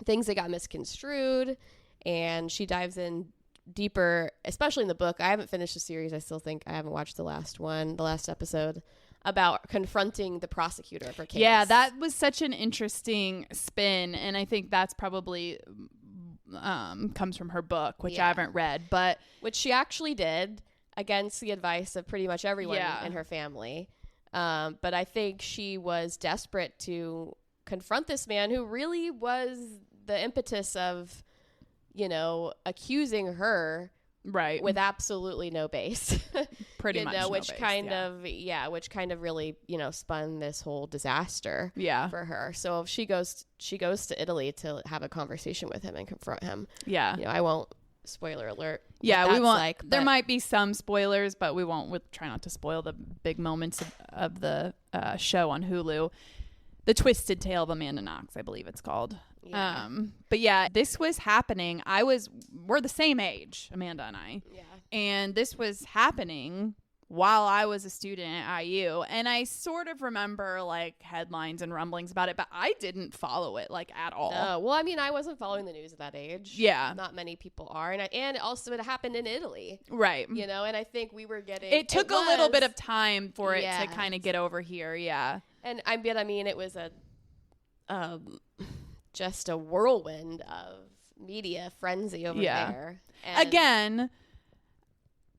A: Things that got misconstrued, and she dives in deeper, especially in the book. I haven't finished the series. I still think I haven't watched the last episode, about confronting the prosecutor of her case.
B: Yeah, that was such an interesting spin, and I think that's probably comes from her book, which I haven't read, but
A: which she actually did against the advice of pretty much everyone in her family. But I think she was desperate to confront this man who really was the impetus of, you know, accusing her
B: right
A: with absolutely no base.
B: Pretty much no
A: which
B: base,
A: kind of really, you know, spun this whole disaster for her. So she goes to Italy to have a conversation with him and confront him.
B: Yeah.
A: You know, I won't, spoiler alert.
B: Yeah, we won't. There
A: but
B: might be some spoilers, but we won't. We'll try not to spoil the big moments of the show on Hulu. The Twisted Tale of Amanda Knox, I believe it's called.
A: Yeah.
B: But yeah, this was happening. We're the same age, Amanda and I.
A: Yeah.
B: And this was happening while I was a student at IU. And I sort of remember like headlines and rumblings about it, but I didn't follow it like at all.
A: No. Well, I mean, I wasn't following the news at that age.
B: Yeah.
A: Not many people are. And also it happened in Italy.
B: Right.
A: You know, and I think we were getting...
B: It took a little bit of time for it to kind of get over here. Yeah.
A: And I mean, it was just a whirlwind of media frenzy over there. And
B: again,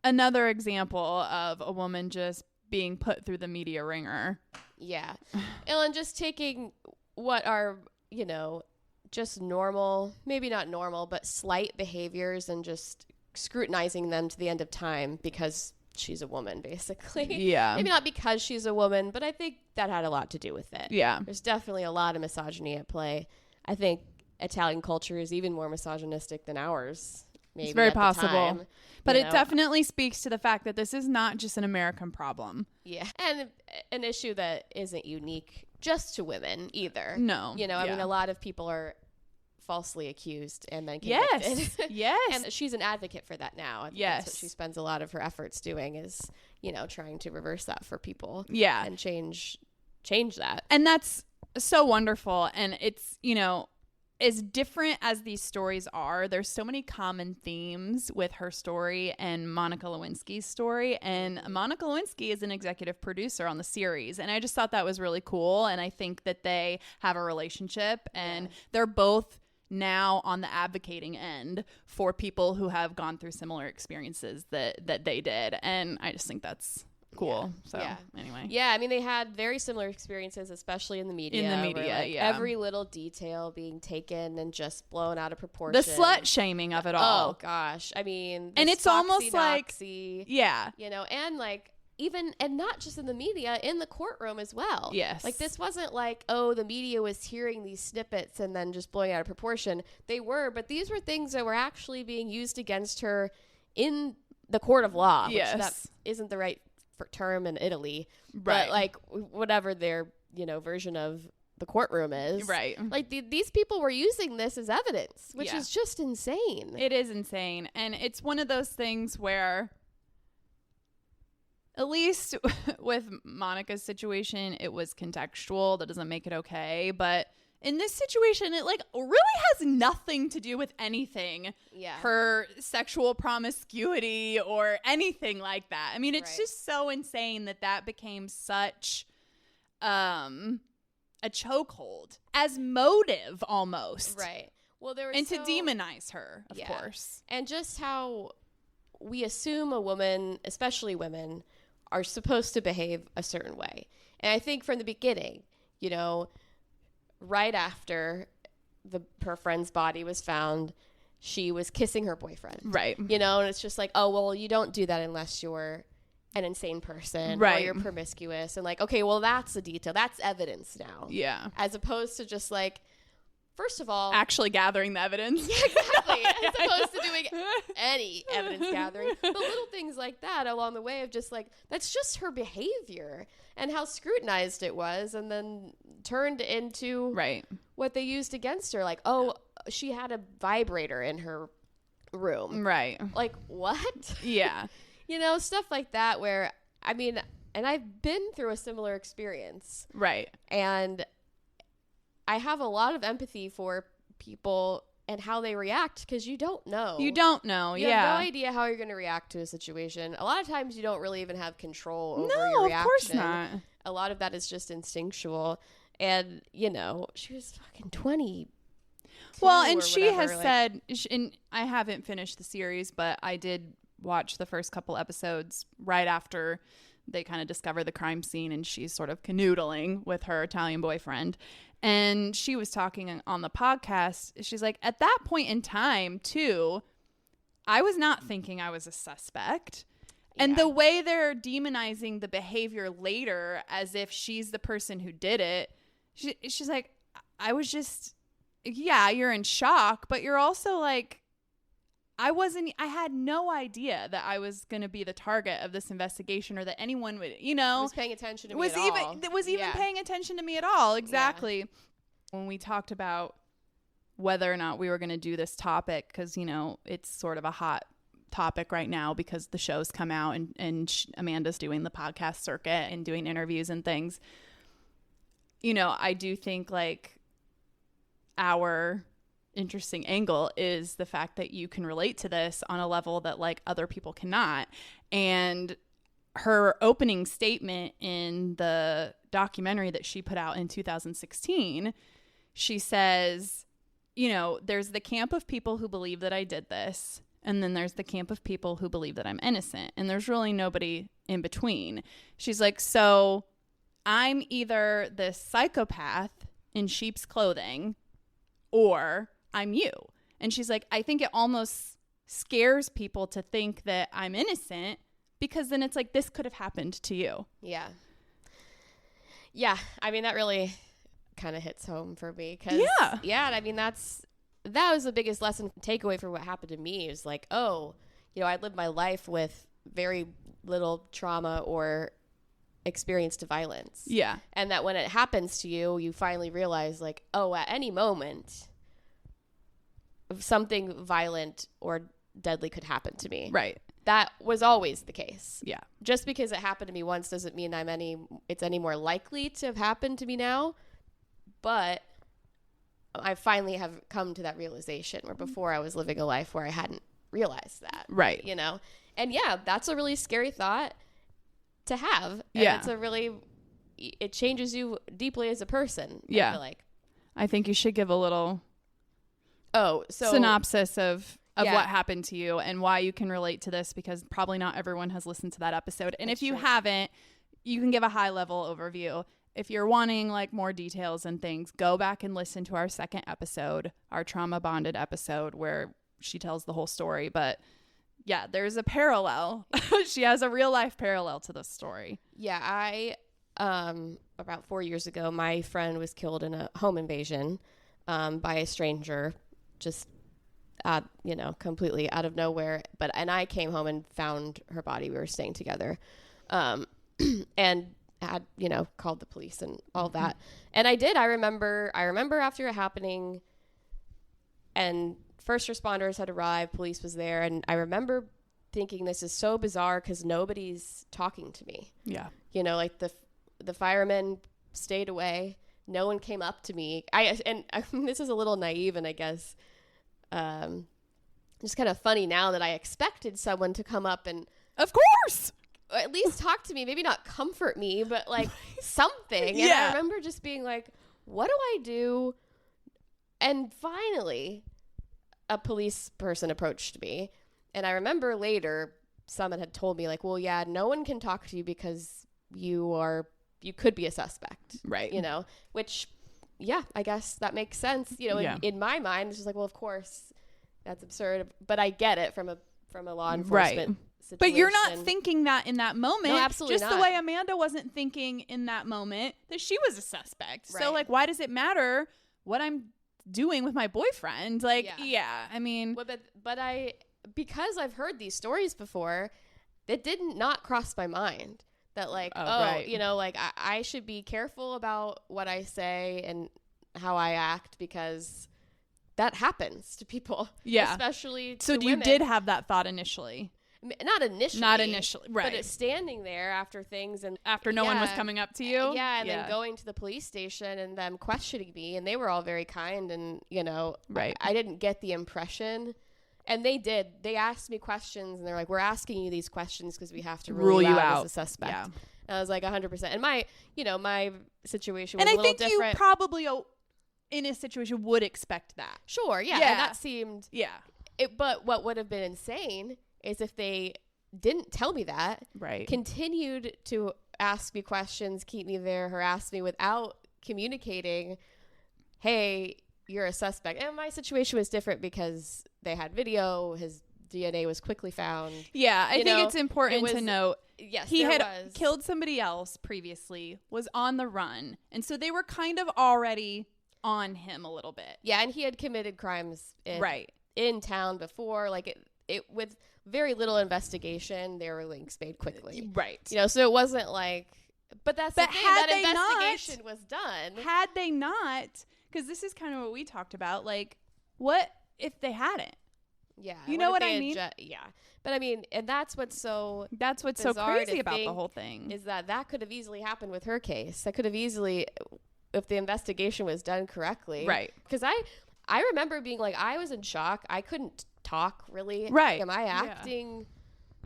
B: another example of a woman just being put through the media ringer.
A: Yeah. And just taking what are, you know, just normal, maybe not normal, but slight behaviors and just scrutinizing them to the end of time because she's a woman, basically.
B: Yeah.
A: Maybe not because she's a woman, but I think that had a lot to do with it.
B: Yeah.
A: There's definitely a lot of misogyny at play. I think Italian culture is even more misogynistic than ours. Maybe
B: it's very
A: at the
B: possible.
A: time,
B: but
A: you
B: it
A: know.
B: definitely speaks to the fact that this is not just an American problem.
A: Yeah. And an issue that isn't unique just to women either.
B: No.
A: You know, I mean, a lot of people are falsely accused and then convicted.
B: Yes. Yes.
A: And she's an advocate for that now. I think
B: Yes.
A: That's what she spends a lot of her efforts doing is, you know, trying to reverse that for people.
B: Yeah.
A: And change that.
B: And that's so wonderful. And it's, you know, as different as these stories are, there's so many common themes with her story and Monica Lewinsky's story. And Monica Lewinsky is an executive producer on the series. And I just thought that was really cool. And I think that they have a relationship and they're both now on the advocating end for people who have gone through similar experiences that they did. And I just think that's cool. Anyway.
A: Yeah, I mean, they had very similar experiences, especially in the media. Where, like, every little detail being taken and just blown out of proportion.
B: The slut shaming of it all.
A: Oh, gosh. I mean,
B: and it's almost like,
A: yeah. You know, and like, and not just in the media, in the courtroom as well.
B: Yes.
A: Like, this wasn't like, oh, the media was hearing these snippets and then just blowing out of proportion. They were, but these were things that were actually being used against her in the court of law.
B: Yes.
A: Which that isn't the right term in Italy,
B: right?
A: But like whatever their, you know, version of the courtroom is,
B: right?
A: Like these people were using this as evidence, which is just insane.
B: It is insane, and it's one of those things where, at least with Monica's situation, it was contextual. That doesn't make it okay, but in this situation, it like really has nothing to do with anything.
A: Yeah.
B: Her sexual promiscuity or anything like that. I mean, it's just so insane that became such a chokehold as motive almost.
A: Right. Well, there was
B: and to demonize her, of course.
A: And just how we assume a woman, especially women, are supposed to behave a certain way. And I think from the beginning, you know, right after her friend's body was found, she was kissing her boyfriend.
B: Right.
A: You know, and it's just like, oh, well, you don't do that unless you're an insane person,
B: right,
A: or you're promiscuous, and like, okay, well, that's a detail, that's evidence now,
B: yeah,
A: as opposed to just like, first of all,
B: actually gathering the evidence.
A: Yeah, exactly, as opposed to doing any evidence gathering, but little things like that along the way of just like, that's just her behavior and how scrutinized it was, and then turned into
B: right,
A: what they used against her, like, oh, she had a vibrator in her room,
B: right,
A: like, what?
B: Yeah.
A: You know, stuff like that where, I mean, and I've been through a similar experience.
B: Right.
A: And I have a lot of empathy for people and how they react, because you don't know.
B: You don't know.
A: You
B: yeah.
A: have no idea how you're going to react to a situation. A lot of times you don't really even have control over your
B: No,
A: reaction.
B: of course not.
A: A lot of that is just instinctual. And, you know, she was fucking 20.
B: Well, and she has said, and I haven't finished the series, but I did watch the first couple episodes right after they kind of discover the crime scene, and she's sort of canoodling with her Italian boyfriend. And she was talking on the podcast. She's like, at that point in time, too, I was not thinking I was a suspect. And the way they're demonizing the behavior later as if she's the person who did it, she's like, I was just, yeah, you're in shock, but you're also like, I had no idea that I was going to be the target of this investigation, or that anyone would, you know,
A: was paying attention to me at all.
B: Was even paying attention to me at all. Exactly. Yeah. When we talked about whether or not we were going to do this topic, because, you know, it's sort of a hot topic right now because the show's come out, and Amanda's doing the podcast circuit and doing interviews and things. You know, I do think like our interesting angle is the fact that you can relate to this on a level that like other people cannot. And her opening statement in the documentary that she put out in 2016, she says, you know, there's the camp of people who believe that I did this, and then there's the camp of people who believe that I'm innocent, and there's really nobody in between. She's like, so I'm either this psychopath in sheep's clothing, or I'm you. And she's like, I think it almost scares people to think that I'm innocent, because then it's like, this could have happened to you.
A: Yeah. Yeah. I mean, that really kind of hits home for me. Cause, yeah. I mean, that was the biggest lesson takeaway for what happened to me. It was like, oh, you know, I lived my life with very little trauma or experience to violence.
B: Yeah.
A: And that when it happens to you, you finally realize like, oh, at any moment, something violent or deadly could happen to me.
B: Right.
A: That was always the case.
B: Yeah.
A: Just because it happened to me once doesn't mean it's any more likely to have happened to me now. But I finally have come to that realization, where before I was living a life where I hadn't realized that.
B: Right.
A: You know? And yeah, that's a really scary thought to have. And
B: yeah.
A: It changes you deeply as a person.
B: Yeah.
A: I feel like.
B: I think you should give a little synopsis of what happened to you and why you can relate to this, because probably not everyone has listened to that episode. And if you haven't, you can give a high level overview. If you're wanting like more details and things, go back and listen to our second episode, our trauma bonded episode, where she tells the whole story. But yeah, there's a parallel. She has a real life parallel to this story.
A: Yeah, I about 4 years ago, my friend was killed in a home invasion by a stranger, just completely out of nowhere. And I came home and found her body. We were staying together, and had called the police and all that. And I did. I remember after it happening, and first responders had arrived, police was there, and I remember thinking, this is so bizarre because nobody's talking to me.
B: Yeah.
A: Like the firemen stayed away. No one came up to me. This is a little naive, and I guess just kind of funny now that I expected someone to come up and,
B: of course,
A: at least talk to me, maybe not comfort me, but like something.
B: Yeah.
A: And I remember just being like, what do I do? And finally, a police person approached me. And I remember later someone had told me like, well, yeah, no one can talk to you because you could be a suspect.
B: Right.
A: Which, yeah, I guess that makes sense. In my mind, it's just like, well, of course, That's absurd. But I get it from a law enforcement situation.
B: But you're not thinking that in that moment.
A: No, absolutely
B: just
A: not.
B: the way Amanda wasn't thinking in that moment that she was a suspect.
A: Right.
B: So, like, why does it matter what I'm doing with my boyfriend? Like, I mean.
A: But because I've heard these stories before, it did not cross my mind that, like, you know, like, I should be careful about what I say and how I act, because that happens to people. Yeah. Especially to
B: So you
A: women.
B: did have that thought initially.
A: Not initially,
B: right?
A: But it's standing there after things, and
B: after no one was coming up to you,
A: and then going to the police station and them questioning me, and they were all very kind, and you know, I didn't get the impression, and they did. They asked me questions, and they're like, "We're asking you these questions because we have to rule you out as a suspect." Yeah. And I was like, 100%. And my situation was a little different. And I think you
B: probably, in a situation, would expect that.
A: Sure, yeah. And that seemed, but what would have been insane is if they didn't tell me that, continued to ask me questions, keep me there, harass me without communicating, hey, you're a suspect. And my situation was different because they had video, his DNA was quickly found.
B: Yeah, I think it's important to note,
A: he had
B: killed somebody else previously, was on the run, and so they were kind of already on him a little bit.
A: Yeah, and he had committed crimes in town before, like it with very little investigation, there were links made quickly.
B: Right.
A: You know, so it wasn't like, but that's the thing, that investigation was done.
B: Had they not, because this is kind of what we talked about, like, what if they hadn't?
A: Yeah.
B: You know what I mean?
A: Yeah. But I mean, and that's what's so
B: crazy about the whole thing.
A: Is that could have easily happened with her case. That could have easily, if the investigation was done correctly.
B: Right.
A: Because I remember being like, I was in shock. I couldn't talk really.
B: Right.
A: Am I acting?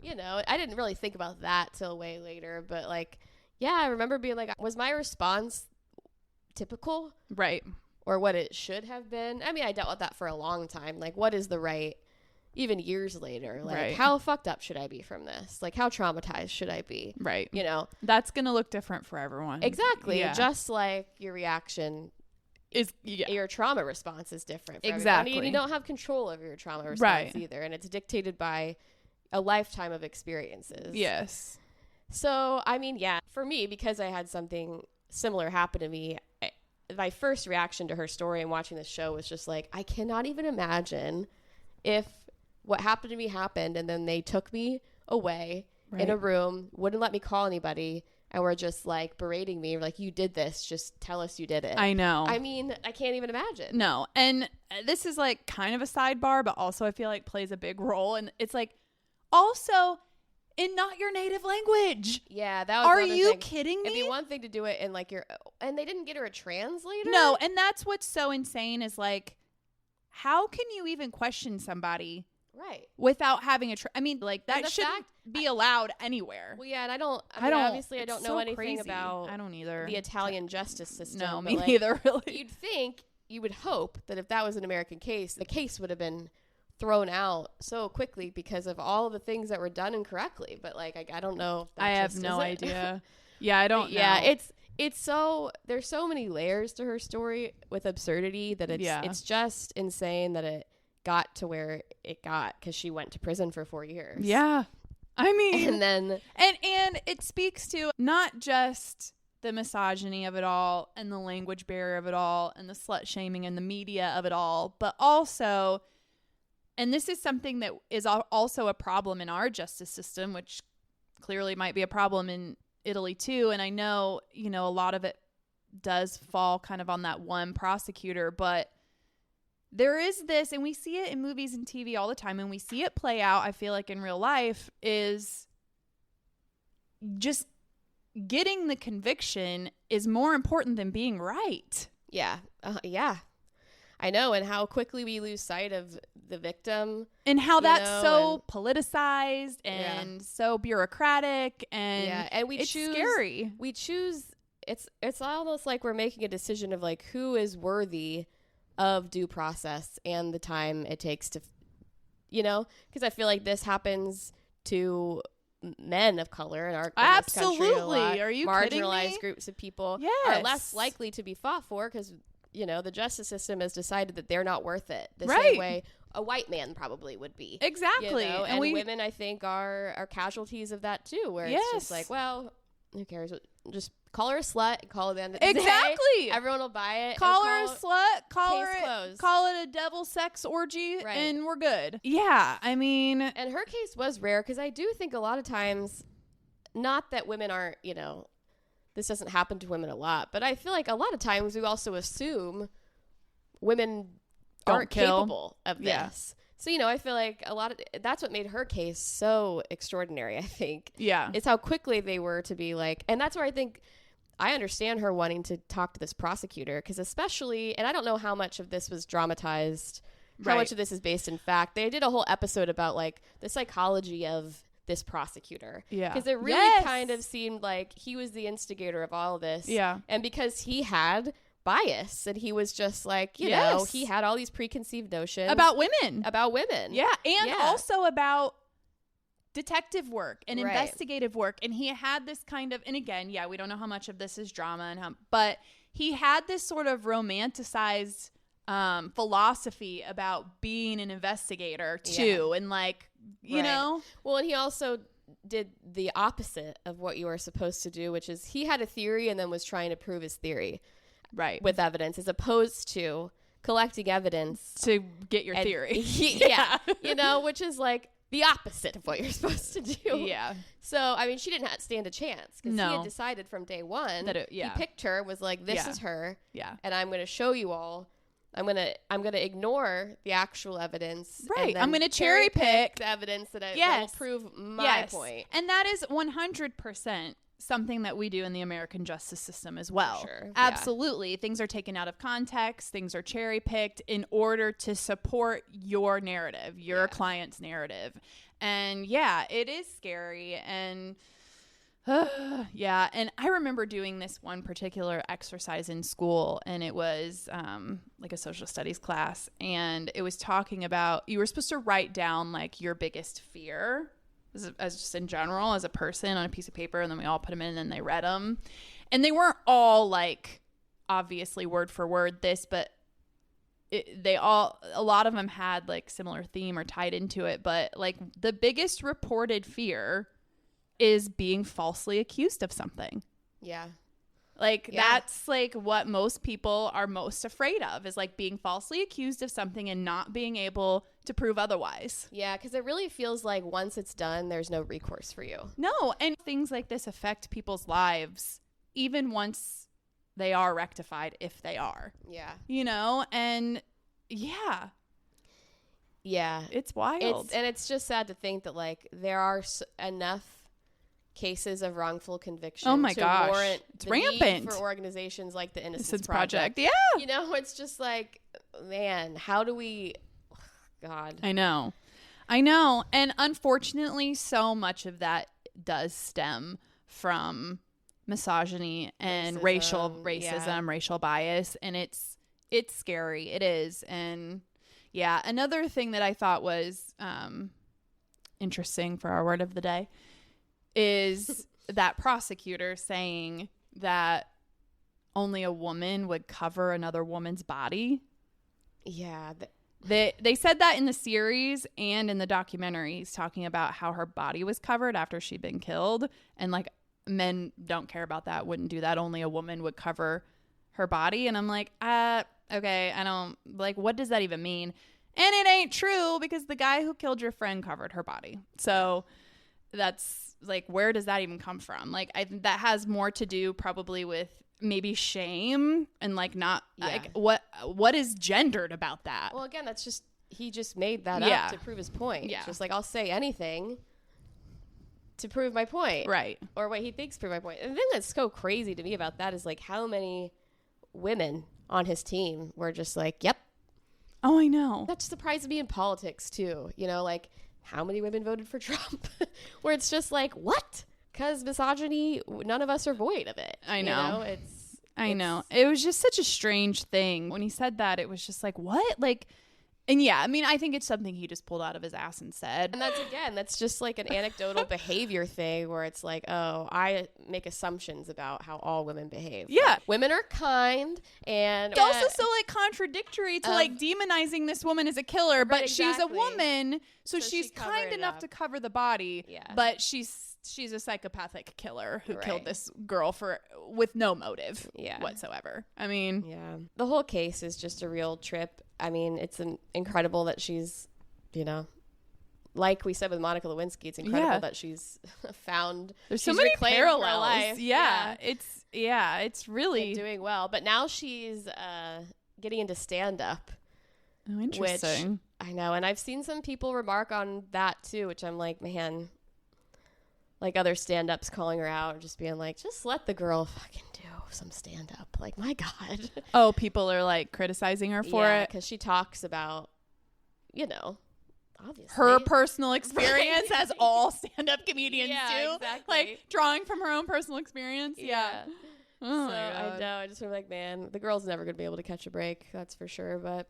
A: Yeah. You know, I didn't really think about that till way later. But like, yeah, I remember being like, was my response typical?
B: Right.
A: Or what it should have been? I mean, I dealt with that for a long time. Like, what is the right, even years later, like, how fucked up should I be from this? Like, how traumatized should I be?
B: Right.
A: You know?
B: That's going to look different for everyone.
A: Exactly. Yeah. Just like your reaction
B: is,
A: your trauma response is different for
B: exactly.
A: everyone. You don't have control over your trauma response either. And it's dictated by a lifetime of experiences.
B: Yes.
A: So, I mean, yeah, for me, because I had something similar happen to me, my first reaction to her story and watching this show was just like, I cannot even imagine if what happened to me happened and then they took me away in a room, wouldn't let me call anybody, and were just like berating me, like, you did this, just tell us you did it.
B: I know.
A: I mean, I can't even imagine.
B: No. And this is like kind of a sidebar, but also I feel like plays a big role. And it's like, also in not your native language.
A: Yeah, that was
B: Are you
A: thing.
B: Kidding me?
A: It'd be one thing to do it in like and they didn't get her a translator?
B: No, and that's what's so insane is like, how can you even question somebody without having a I mean, like, that shouldn't be allowed anywhere.
A: Well, yeah, and I don't obviously I don't know anything about
B: I don't either.
A: The Italian justice system.
B: No, me neither, really.
A: You would hope that if that was an American case, the case would have been thrown out so quickly because of all of the things that were done incorrectly. But like, I don't know.
B: I have no idea. Yeah, I don't know.
A: Yeah, it's so, there's so many layers to her story with absurdity that it's just insane that it got to where it got, because she went to prison for 4 years.
B: Yeah. I mean,
A: and then
B: and it speaks to not just the misogyny of it all and the language barrier of it all and the slut shaming and the media of it all, but also, and this is something that is also a problem in our justice system, which clearly might be a problem in Italy too. And I know, you know, a lot of it does fall kind of on that one prosecutor, but there is this, and we see it in movies and TV all the time, and we see it play out, I feel like, in real life, is just getting the conviction is more important than being right.
A: Yeah. Yeah. I know. And how quickly we lose sight of the victim.
B: And how that's so politicized and so bureaucratic. And
A: we
B: it's
A: choose,
B: scary.
A: We choose, it's almost like we're making a decision of like, who is worthy of due process and the time it takes to, you know, because I feel like this happens to men of color in our
B: absolutely
A: in this country a lot.
B: Are you
A: marginalized
B: kidding me?
A: Groups of people
B: yes.
A: are less likely to be fought for because the justice system has decided that they're not worth it the
B: Right.
A: same way a white man probably would be.
B: Exactly.
A: And women, I think, are casualties of that too, where it's just like, well, who cares? Just call her a slut and call it the end of the day.
B: Exactly.
A: Everyone will buy it.
B: Call her a slut, call it a devil sex orgy,
A: Right.
B: and we're good. Yeah, I mean,
A: And her case was rare because I do think a lot of times, not that women aren't, this doesn't happen to women a lot, but I feel like a lot of times we also assume women aren't capable of this.
B: Yeah.
A: So, I feel like that's what made her case so extraordinary, I think.
B: yeah.
A: It's how quickly they were to be like, and that's where I think I understand her wanting to talk to this prosecutor, because especially, and I don't know how much of this was dramatized, how
B: Right.
A: much of this is based in fact. They did a whole episode about like the psychology of this prosecutor.
B: Yeah.
A: Because it really kind of seemed like he was the instigator of all of this.
B: Yeah.
A: And because he had bias and he was just like, he had all these preconceived notions
B: About women.
A: Yeah.
B: And
A: Yeah.
B: also about detective work and
A: Right.
B: investigative work. And he had this kind of, and again, we don't know how much of this is drama but he had this sort of romanticized philosophy about being an investigator too. And like, you know,
A: Well, and he also did the opposite of what you were supposed to do, which is he had a theory and then was trying to prove his theory
B: right.
A: with evidence, as opposed to collecting evidence
B: to get your theory.
A: Which is like the opposite of what you're supposed to do.
B: Yeah.
A: So, I mean, she didn't stand a chance because he
B: No.
A: had decided from day one
B: That
A: he picked her, was like, this is her.
B: Yeah.
A: And I'm going to show you all. I'm gonna ignore the actual evidence.
B: Right.
A: And then
B: I'm gonna cherry pick
A: the evidence that will
B: Yes.
A: prove my point.
B: And that is 100% something that we do in the American justice system as well.
A: Sure. Yeah.
B: Absolutely. Things are taken out of context. Things are cherry picked in order to support your narrative, your client's narrative. And it is scary. And and I remember doing this one particular exercise in school, and it was like a social studies class, and it was talking about, you were supposed to write down like your biggest fear as just in general as a person on a piece of paper, and then we all put them in and they read them, and they weren't all like obviously word for word this, but a lot of them had like similar theme or tied into it, but like the biggest reported fear is being falsely accused of something.
A: Yeah.
B: Like that's like what most people are most afraid of, is like being falsely accused of something and not being able to prove otherwise.
A: Yeah, because it really feels like once it's done, there's no recourse for you.
B: No, and things like this affect people's lives even once they are rectified, if they are.
A: Yeah.
B: And yeah.
A: Yeah.
B: It's wild.
A: It's just sad to think that like there are enough cases of wrongful conviction to warrant
B: it's
A: the
B: rampant
A: need for organizations like the Innocence
B: Project. Yeah.
A: It's just like, man, how do we God.
B: I know. And unfortunately, so much of that does stem from misogyny and racial bias, and it's scary. It is. And another thing that I thought was interesting for our word of the day is that prosecutor saying that only a woman would cover another woman's body.
A: Yeah.
B: They said that in the series and in the documentaries, talking about how her body was covered after she'd been killed. And like, men don't care about that, wouldn't do that. Only a woman would cover her body. And I'm like, okay, I don't, like, what does that even mean? And it ain't true, because the guy who killed your friend covered her body. So that's like, where does that even come from? Like, I think that has more to do probably with maybe shame and like not like what is gendered about that.
A: Well, again, that's just, he just made that up to prove his point. Yeah. Just like, I'll say anything to prove my point.
B: Right.
A: Or what he thinks prove my point. And the thing that's so crazy to me about that is like how many women on his team were just like, yep.
B: Oh, I know.
A: That surprised me in politics too. Like how many women voted for Trump? Where it's just like, what? Because misogyny, none of us are void of it.
B: I know.
A: I
B: know. It was just such a strange thing. When he said that, it was just like, what? Like, And yeah, I mean, I think it's something he just pulled out of his ass and said.
A: And that's just like an anecdotal behavior thing where it's like, oh, I make assumptions about how all women behave.
B: Yeah.
A: Like, women are kind, and
B: It's also so like contradictory to like demonizing this woman as a killer, but she's a woman, so she's kind enough to cover the body, but she's a psychopathic killer who killed this girl with no motive whatsoever. I mean,
A: the whole case is just a real trip. I mean, it's incredible that she's, you know, like we said with Monica Lewinsky, it's incredible that she's found.
B: There's so many parallels. It's really
A: and doing well. But now she's getting into stand-up.
B: Oh, interesting.
A: Which, I know, and I've seen some people remark on that too, which I'm like, man, like other stand-ups calling her out, just being like, just let the girl fucking do some stand-up. Like, my God.
B: Oh, people are like criticizing her for it
A: because she talks about, you know, obviously
B: her personal experience, as all stand-up comedians do.
A: Exactly.
B: Like drawing from her own personal experience. Yeah. Oh,
A: so I know. I just feel like, man, the girl's never gonna be able to catch a break. That's for sure. But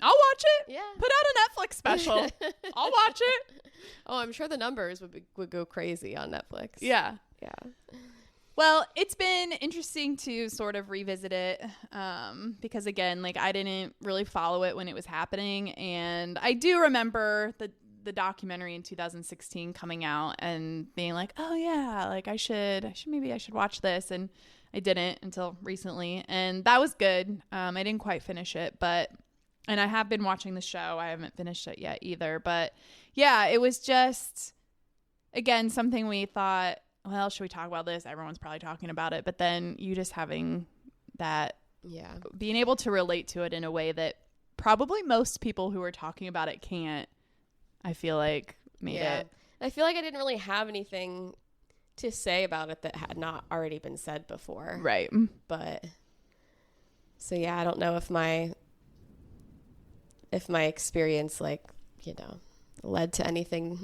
B: I'll watch it.
A: Yeah.
B: Put out a Netflix special. I'll watch it.
A: Oh, I'm sure the numbers would go crazy on Netflix.
B: Yeah.
A: Yeah.
B: Well, it's been interesting to sort of revisit it because, again, like I didn't really follow it when it was happening. And I do remember the documentary in 2016 coming out and being like, oh, yeah, like I should watch this. And I didn't until recently. And that was good. I didn't quite finish it, and I have been watching the show. I haven't finished it yet either. But yeah, it was just, again, something we thought, well, should we talk about this? Everyone's probably talking about it. But then you just having that, being able to relate to it in a way that probably most people who are talking about it can't, I feel like made it.
A: I feel like I didn't really have anything to say about it that had not already been said before.
B: Right.
A: But, so yeah, I don't know if my experience, like, you know, led to anything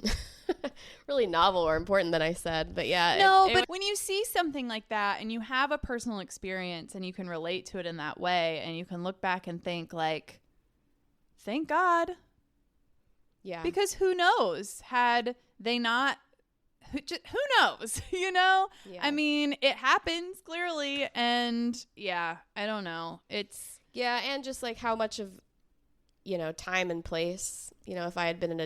A: really novel or important that I said. But yeah.
B: But when you see something like that and you have a personal experience and you can relate to it in that way and you can look back and think like, thank God.
A: Yeah.
B: Because who knows? Had they not, who knows? You know?
A: Yeah.
B: I mean, it happens clearly. And yeah, I don't know.
A: Yeah. And just like how much of, you know, time and place, you know, if I had been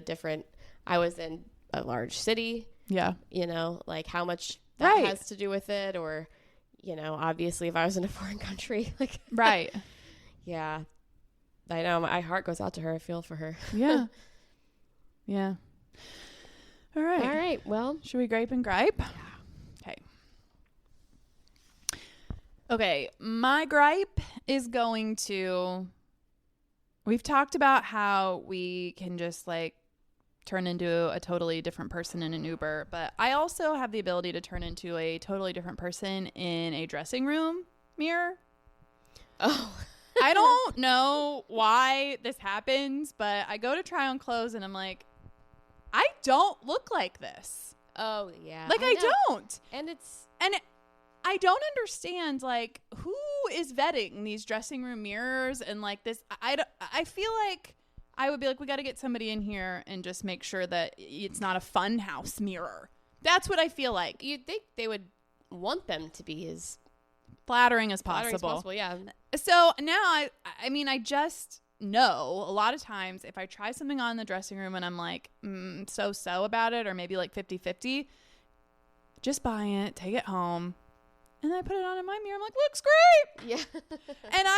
A: I was in a large city, you know, like how much that has to do with it, or, you know, obviously if I was in a foreign country, like, yeah, I know my heart goes out to her. I feel for her.
B: Yeah. All right.
A: All right. Well,
B: should we gripe and gripe? Yeah. Okay. My gripe is going to, we've talked about how we can just like turn into a totally different person in an Uber, but I also have the ability to turn into a totally different person in a dressing room mirror.
A: Oh,
B: I don't know why this happens, but I go to try on clothes and I'm like, I don't look like this.
A: Oh yeah.
B: Like I don't.
A: And
B: I don't understand, like, who is vetting these dressing room mirrors and like this. I feel like I would be like, we got to get somebody in here and just make sure that it's not a fun house mirror. That's what I feel like.
A: You'd think they would want them to be as
B: flattering as possible.
A: Yeah.
B: So now I mean, I just know a lot of times if I try something on in the dressing room and I'm like, so about it, or maybe like 50-50, just buy it, take it home. And then I put it on in my mirror. I'm like, looks great.
A: Yeah.
B: And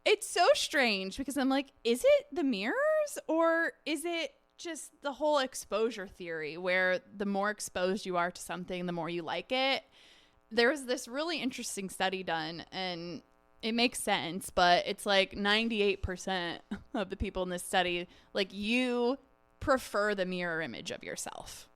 B: it's so strange because I'm like, is it the mirrors or is it just the whole exposure theory where the more exposed you are to something, the more you like it? There's this really interesting study done and it makes sense, but it's like 98% of the people in this study, like you prefer the mirror image of yourself.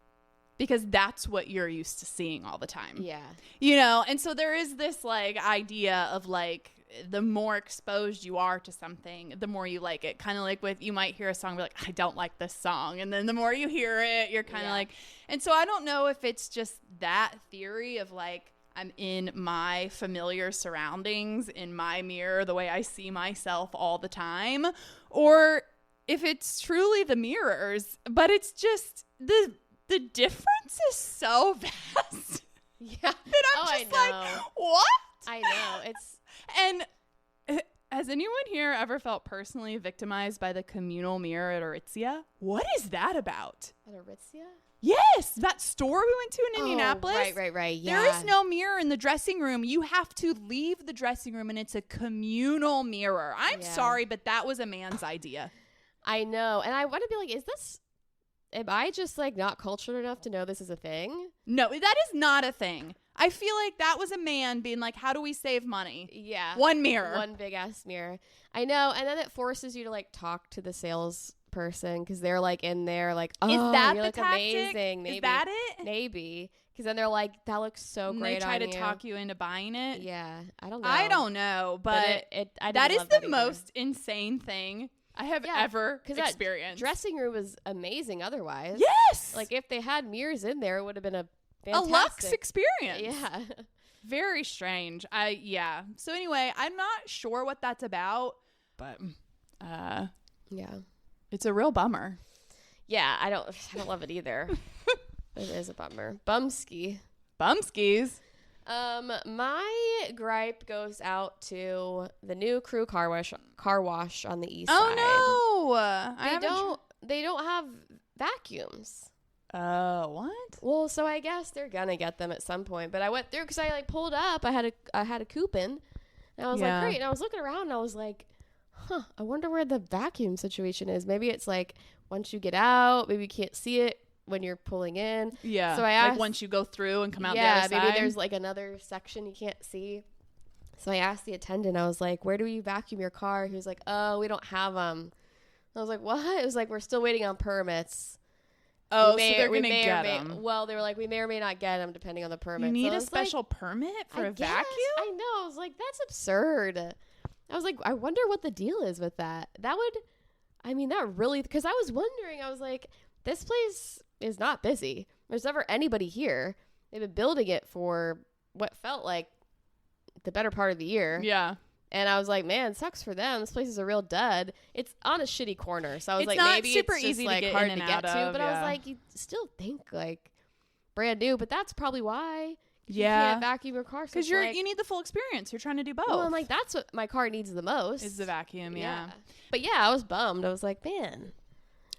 B: Because that's what you're used to seeing all the time.
A: Yeah.
B: You know, and so there is this like idea of like the more exposed you are to something, the more you like it. Kind of like with, you might hear a song, be like, I don't like this song. And then the more you hear it, you're kind of like, and so I don't know if it's just that theory of like, I'm in my familiar surroundings, in my mirror, the way I see myself all the time, or if it's truly the mirrors. But it's just the difference is so vast.
A: Yeah.
B: That I'm just like, what?
A: I know. It's
B: and has anyone here ever felt personally victimized by the communal mirror at Aritzia? What is that about?
A: at Aritzia?
B: Yes, that store we went to in Indianapolis.
A: Right. Yeah.
B: There is no mirror in the dressing room. You have to leave the dressing room, and it's a communal mirror. I'm sorry, but that was a man's idea.
A: I know. And I want to be like, am I just like not cultured enough to know this is a thing?
B: No, that is not a thing. I feel like that was a man being like, how do we save money?
A: Yeah.
B: One mirror.
A: One big ass mirror. I know. And then it forces you to like talk to the salesperson because they're like in there like, oh,
B: is that
A: you
B: the
A: look
B: tactic?
A: amazing. Maybe.
B: Is that it?
A: Maybe. Because then they're like, that looks so
B: and
A: great
B: they try
A: on
B: to
A: you.
B: talk you into buying it.
A: Yeah. I don't know.
B: I don't know, but
A: I
B: that
A: didn't
B: is
A: love
B: the
A: either.
B: most insane thing I have ever experienced.
A: That dressing room was amazing otherwise.
B: Yes.
A: Like if they had mirrors in there, it would have been a
B: lux
A: fantastic
B: experience.
A: Yeah.
B: Very strange. So anyway, I'm not sure what that's about, but
A: Yeah.
B: it's a real bummer.
A: Yeah, I don't love it either. It is a bummer. Bumskis. My gripe goes out to the new Crew car wash on the east side.
B: Oh no.
A: They don't have vacuums.
B: What?
A: Well, so I guess they're gonna get them at some point. But I went through because I like pulled up. I had a coupon, and I was like, great. And I was looking around, and I was like, I wonder where the vacuum situation is. Maybe it's like once you get out, maybe you can't see it when you're pulling in.
B: Yeah.
A: So I asked,
B: like once you go through and come out the other side.
A: Yeah, maybe there's like another section you can't see. So I asked the attendant. I was like, where do we vacuum your car? He was like, oh, we don't have them. I was like, what? It was like, we're still waiting on permits.
B: Oh, so they're going to get them.
A: Well, they were like, we may or may not get them depending on the permit.
B: You need a special permit for a vacuum?
A: I know. I was like, that's absurd. I was like, I wonder what the deal is with that. That really, because I was wondering, I was like, this place is not busy. There's never anybody here. They've been building it for what felt like the better part of the year.
B: Yeah.
A: And I was like, man, sucks for them. This place is a real dud. It's on a shitty corner. So I was
B: it's
A: like,
B: not
A: maybe
B: super
A: it's just
B: easy
A: like
B: to get
A: hard
B: in
A: to
B: and
A: get
B: out
A: to.
B: of,
A: But I was like, you still think like brand new. But that's probably why you can't vacuum your car.
B: Because you need the full experience. You're trying to do both.
A: Well, I'm like, that's what my car needs the most.
B: Is the vacuum, yeah.
A: But yeah, I was bummed. I was like, man.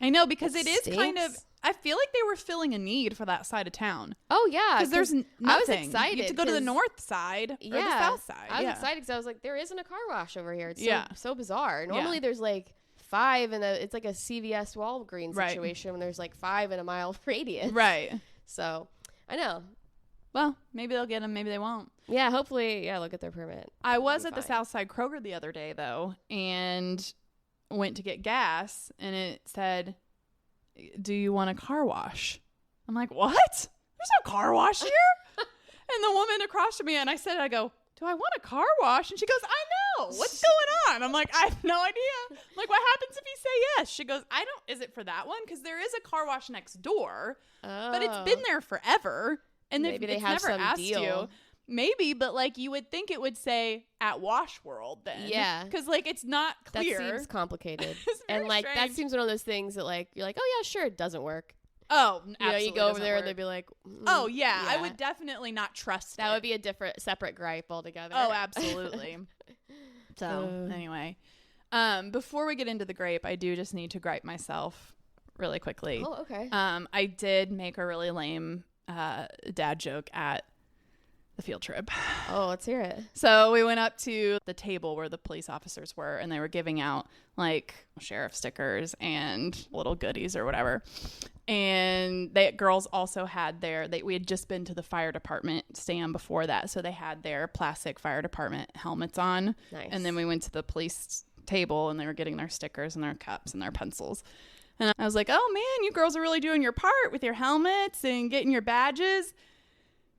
B: I know, because it is
A: stinks.
B: kind of, I feel like they were filling a need for that side of town.
A: Oh, yeah.
B: Because there's nothing.
A: I was excited.
B: You have to go to the north side or the south side.
A: I was excited because I was like, there isn't a car wash over here. It's so bizarre.
B: Yeah.
A: Normally there's like 5 it's like a CVS Walgreens situation when there's like 5 in a mile radius.
B: Right.
A: So I know.
B: Well, maybe they'll get them. Maybe they won't.
A: Yeah, hopefully. Yeah, they'll get their permit.
B: I was at the South Side Kroger the other day, though, and went to get gas, and it said, do you want a car wash? I'm like, what? There's no car wash here. And the woman across from me, and I go, do I want a car wash? And she goes, I know. What's going on? I'm like, I have no idea. I'm like, what happens if you say yes? She goes, is it for that one? Because there is a car wash next door, but it's been there forever. And
A: maybe they have
B: never
A: some
B: asked
A: deal.
B: You. Maybe, but like you would think it would say at Wash World then.
A: Yeah.
B: Because like it's not clear.
A: That seems complicated.
B: And
A: like
B: strange.
A: that seems one of those things that like you're like, oh yeah, sure, it doesn't work.
B: Oh, absolutely.
A: You go over there and they'd be like,
B: oh yeah, I would definitely not trust
A: that. Would be a separate gripe altogether.
B: Oh, absolutely. So anyway, before we get into the gripe, I do just need to gripe myself really quickly.
A: Oh, okay.
B: I did make a really lame dad joke at the field trip.
A: Oh, let's hear it.
B: So we went up to the table where the police officers were, and they were giving out like sheriff stickers and little goodies or whatever. And girls also had we had just been to the fire department stand before that, so they had their plastic fire department helmets on.
A: Nice.
B: And then we went to the police table, and they were getting their stickers and their cups and their pencils. And I was like, oh man, you girls are really doing your part with your helmets and getting your badges.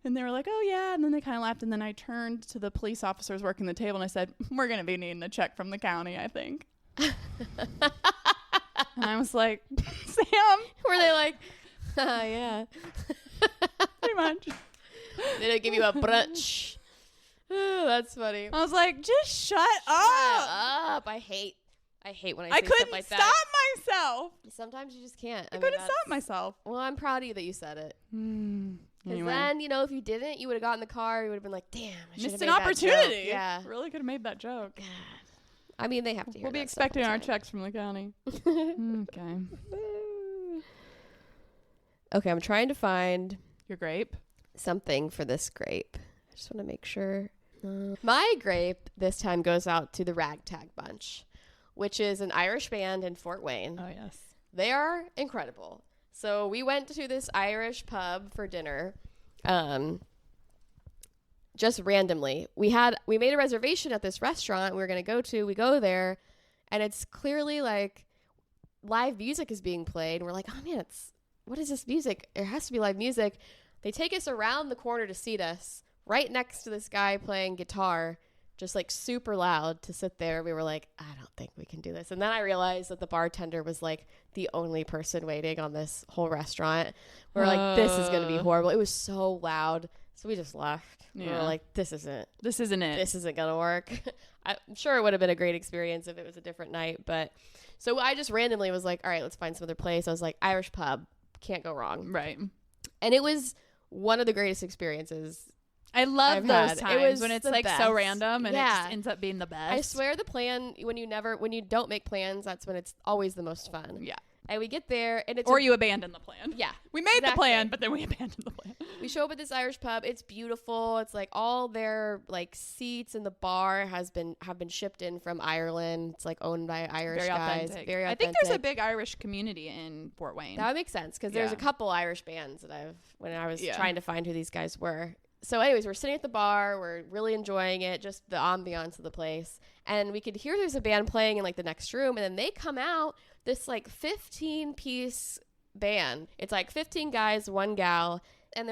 B: And they were like, oh yeah. And then they kind of laughed. And then I turned to the police officers working the table and I said, we're going to be needing a check from the county, I think. And I was like, Sam.
A: Were they like, yeah.
B: Pretty much.
A: They didn't give you a brunch. That's funny.
B: I was like, just shut up.
A: I hate when I say stuff like that.
B: I couldn't stop myself.
A: Sometimes you just can't.
B: I couldn't stop myself.
A: Well, I'm proud of you that you said it. Because
B: Anyway.
A: then, if you didn't, you would have gotten in the car. You would have been like, damn, I should have
B: Missed
A: made
B: an
A: that
B: opportunity.
A: joke. Yeah.
B: Really could have made that joke.
A: God. I mean, they have to hear
B: We'll be
A: that
B: expecting
A: stuff all
B: our
A: the time.
B: checks from the county. Okay.
A: Okay, I'm trying to find
B: Your grape?
A: something for this grape. I just want to make sure. My grape this time goes out to the Ragtag Bunch, which is an Irish band in Fort Wayne.
B: Oh, yes.
A: They are incredible. So we went to this Irish pub for dinner, just randomly. We made a reservation at this restaurant we were going to go to. We go there, and it's clearly like live music is being played. And we're like, oh man, what is this music? There has to be live music. They take us around the corner to seat us right next to this guy playing guitar, just like super loud to sit there. We were like, I don't think we can do this. And then I realized that the bartender was like the only person waiting on this whole restaurant. We were like, this is going to be horrible. It was so loud. So we just left. We were like, this isn't it.
B: This isn't going
A: to work. I'm sure it would have been a great experience if it was a different night. But so I just randomly was like, all right, let's find some other place. I was like, Irish pub. Can't go wrong.
B: Right.
A: And it was one of the greatest experiences
B: I love those times
A: it was
B: when it's
A: the
B: like
A: best.
B: So random and it just ends up being the best.
A: I swear the plan, when you don't make plans, that's when it's always the most fun.
B: Yeah.
A: And we get there and it's
B: you abandon the plan.
A: Yeah.
B: We made the plan, but then we abandoned the plan.
A: We show up at this Irish pub. It's beautiful. It's like all their like seats in the bar have been shipped in from Ireland. It's like owned by Irish guys. Very authentic.
B: I think there's a big Irish community in Fort Wayne.
A: That would make sense because there's a couple Irish bands that when I was trying to find who these guys were. So anyways, we're sitting at the bar. We're really enjoying it, just the ambiance of the place. And we could hear there's a band playing in like the next room. And then they come out, this like 15-piece band. It's like 15 guys, one gal. And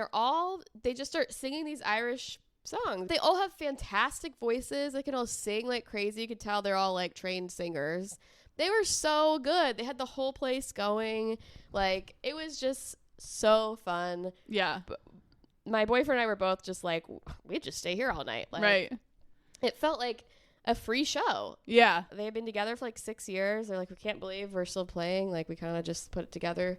A: they just start singing these Irish songs. They all have fantastic voices. They can all sing like crazy. You could tell they're all like trained singers. They were so good. They had the whole place going. Like, it was just so fun.
B: Yeah.
A: My boyfriend and I were both just like, we'd just stay here all night. Like,
B: right.
A: It felt like a free show.
B: Yeah.
A: They had been together for like 6 years. They're like, we can't believe we're still playing. Like, we kind of just put it together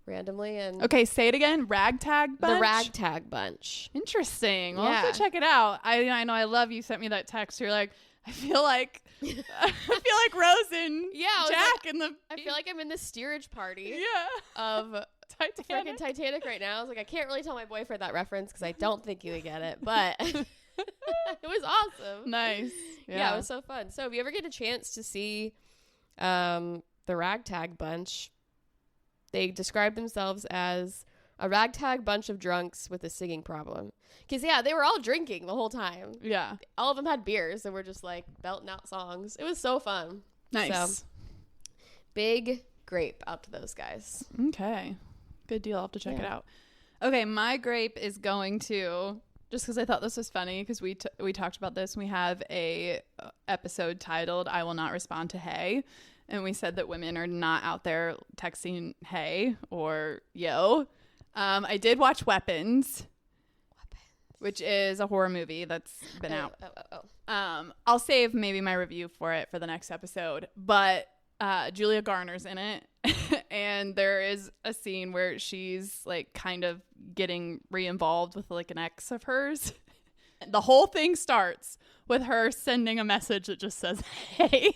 A: randomly. And
B: okay, say it again. Ragtag Bunch?
A: The Ragtag Bunch.
B: Interesting. Well, I'll have to check it out. I know I love you sent me that text. You're like, I feel like Rose and Jack in the...
A: I feel like I'm in the steerage party of
B: Titanic.
A: freaking Titanic right now. I was like, I can't really tell my boyfriend that reference because I don't think he would get it, but it was awesome.
B: Nice.
A: Yeah, it was so fun. So if you ever get a chance to see the Ragtag Bunch, they describe themselves as a ragtag bunch of drunks with a singing problem. Because, they were all drinking the whole time.
B: Yeah.
A: All of them had beers and were just, like, belting out songs. It was so fun.
B: Nice.
A: So, big grape out to those guys.
B: Okay. Good deal. I'll have to check it out. Okay, my grape is going to, just because I thought this was funny, because we talked about this, and we have a episode titled, I Will Not Respond to Hey. And we said that women are not out there texting hey or yo. I did watch Weapons, which is a horror movie that's been out. I'll save maybe my review for it for the next episode. But Julia Garner's in it. And there is a scene where she's like kind of getting re-involved with like an ex of hers. The whole thing starts with her sending a message that just says, hey.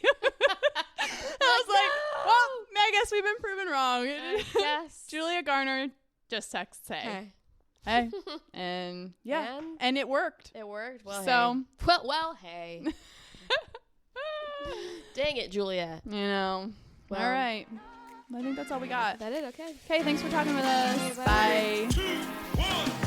B: I was like, well, I guess we've been proven wrong.
A: Yes.
B: Julia Garner just texts, hey. Hey. And and it worked.
A: It worked. Well,
B: so,
A: hey. Well, hey. Dang it, Julia.
B: You know. Well, all right. I think that's all we got.
A: Is that it? Okay.
B: Okay, thanks for talking with us.
A: Bye.
B: Bye.
C: 2, 1.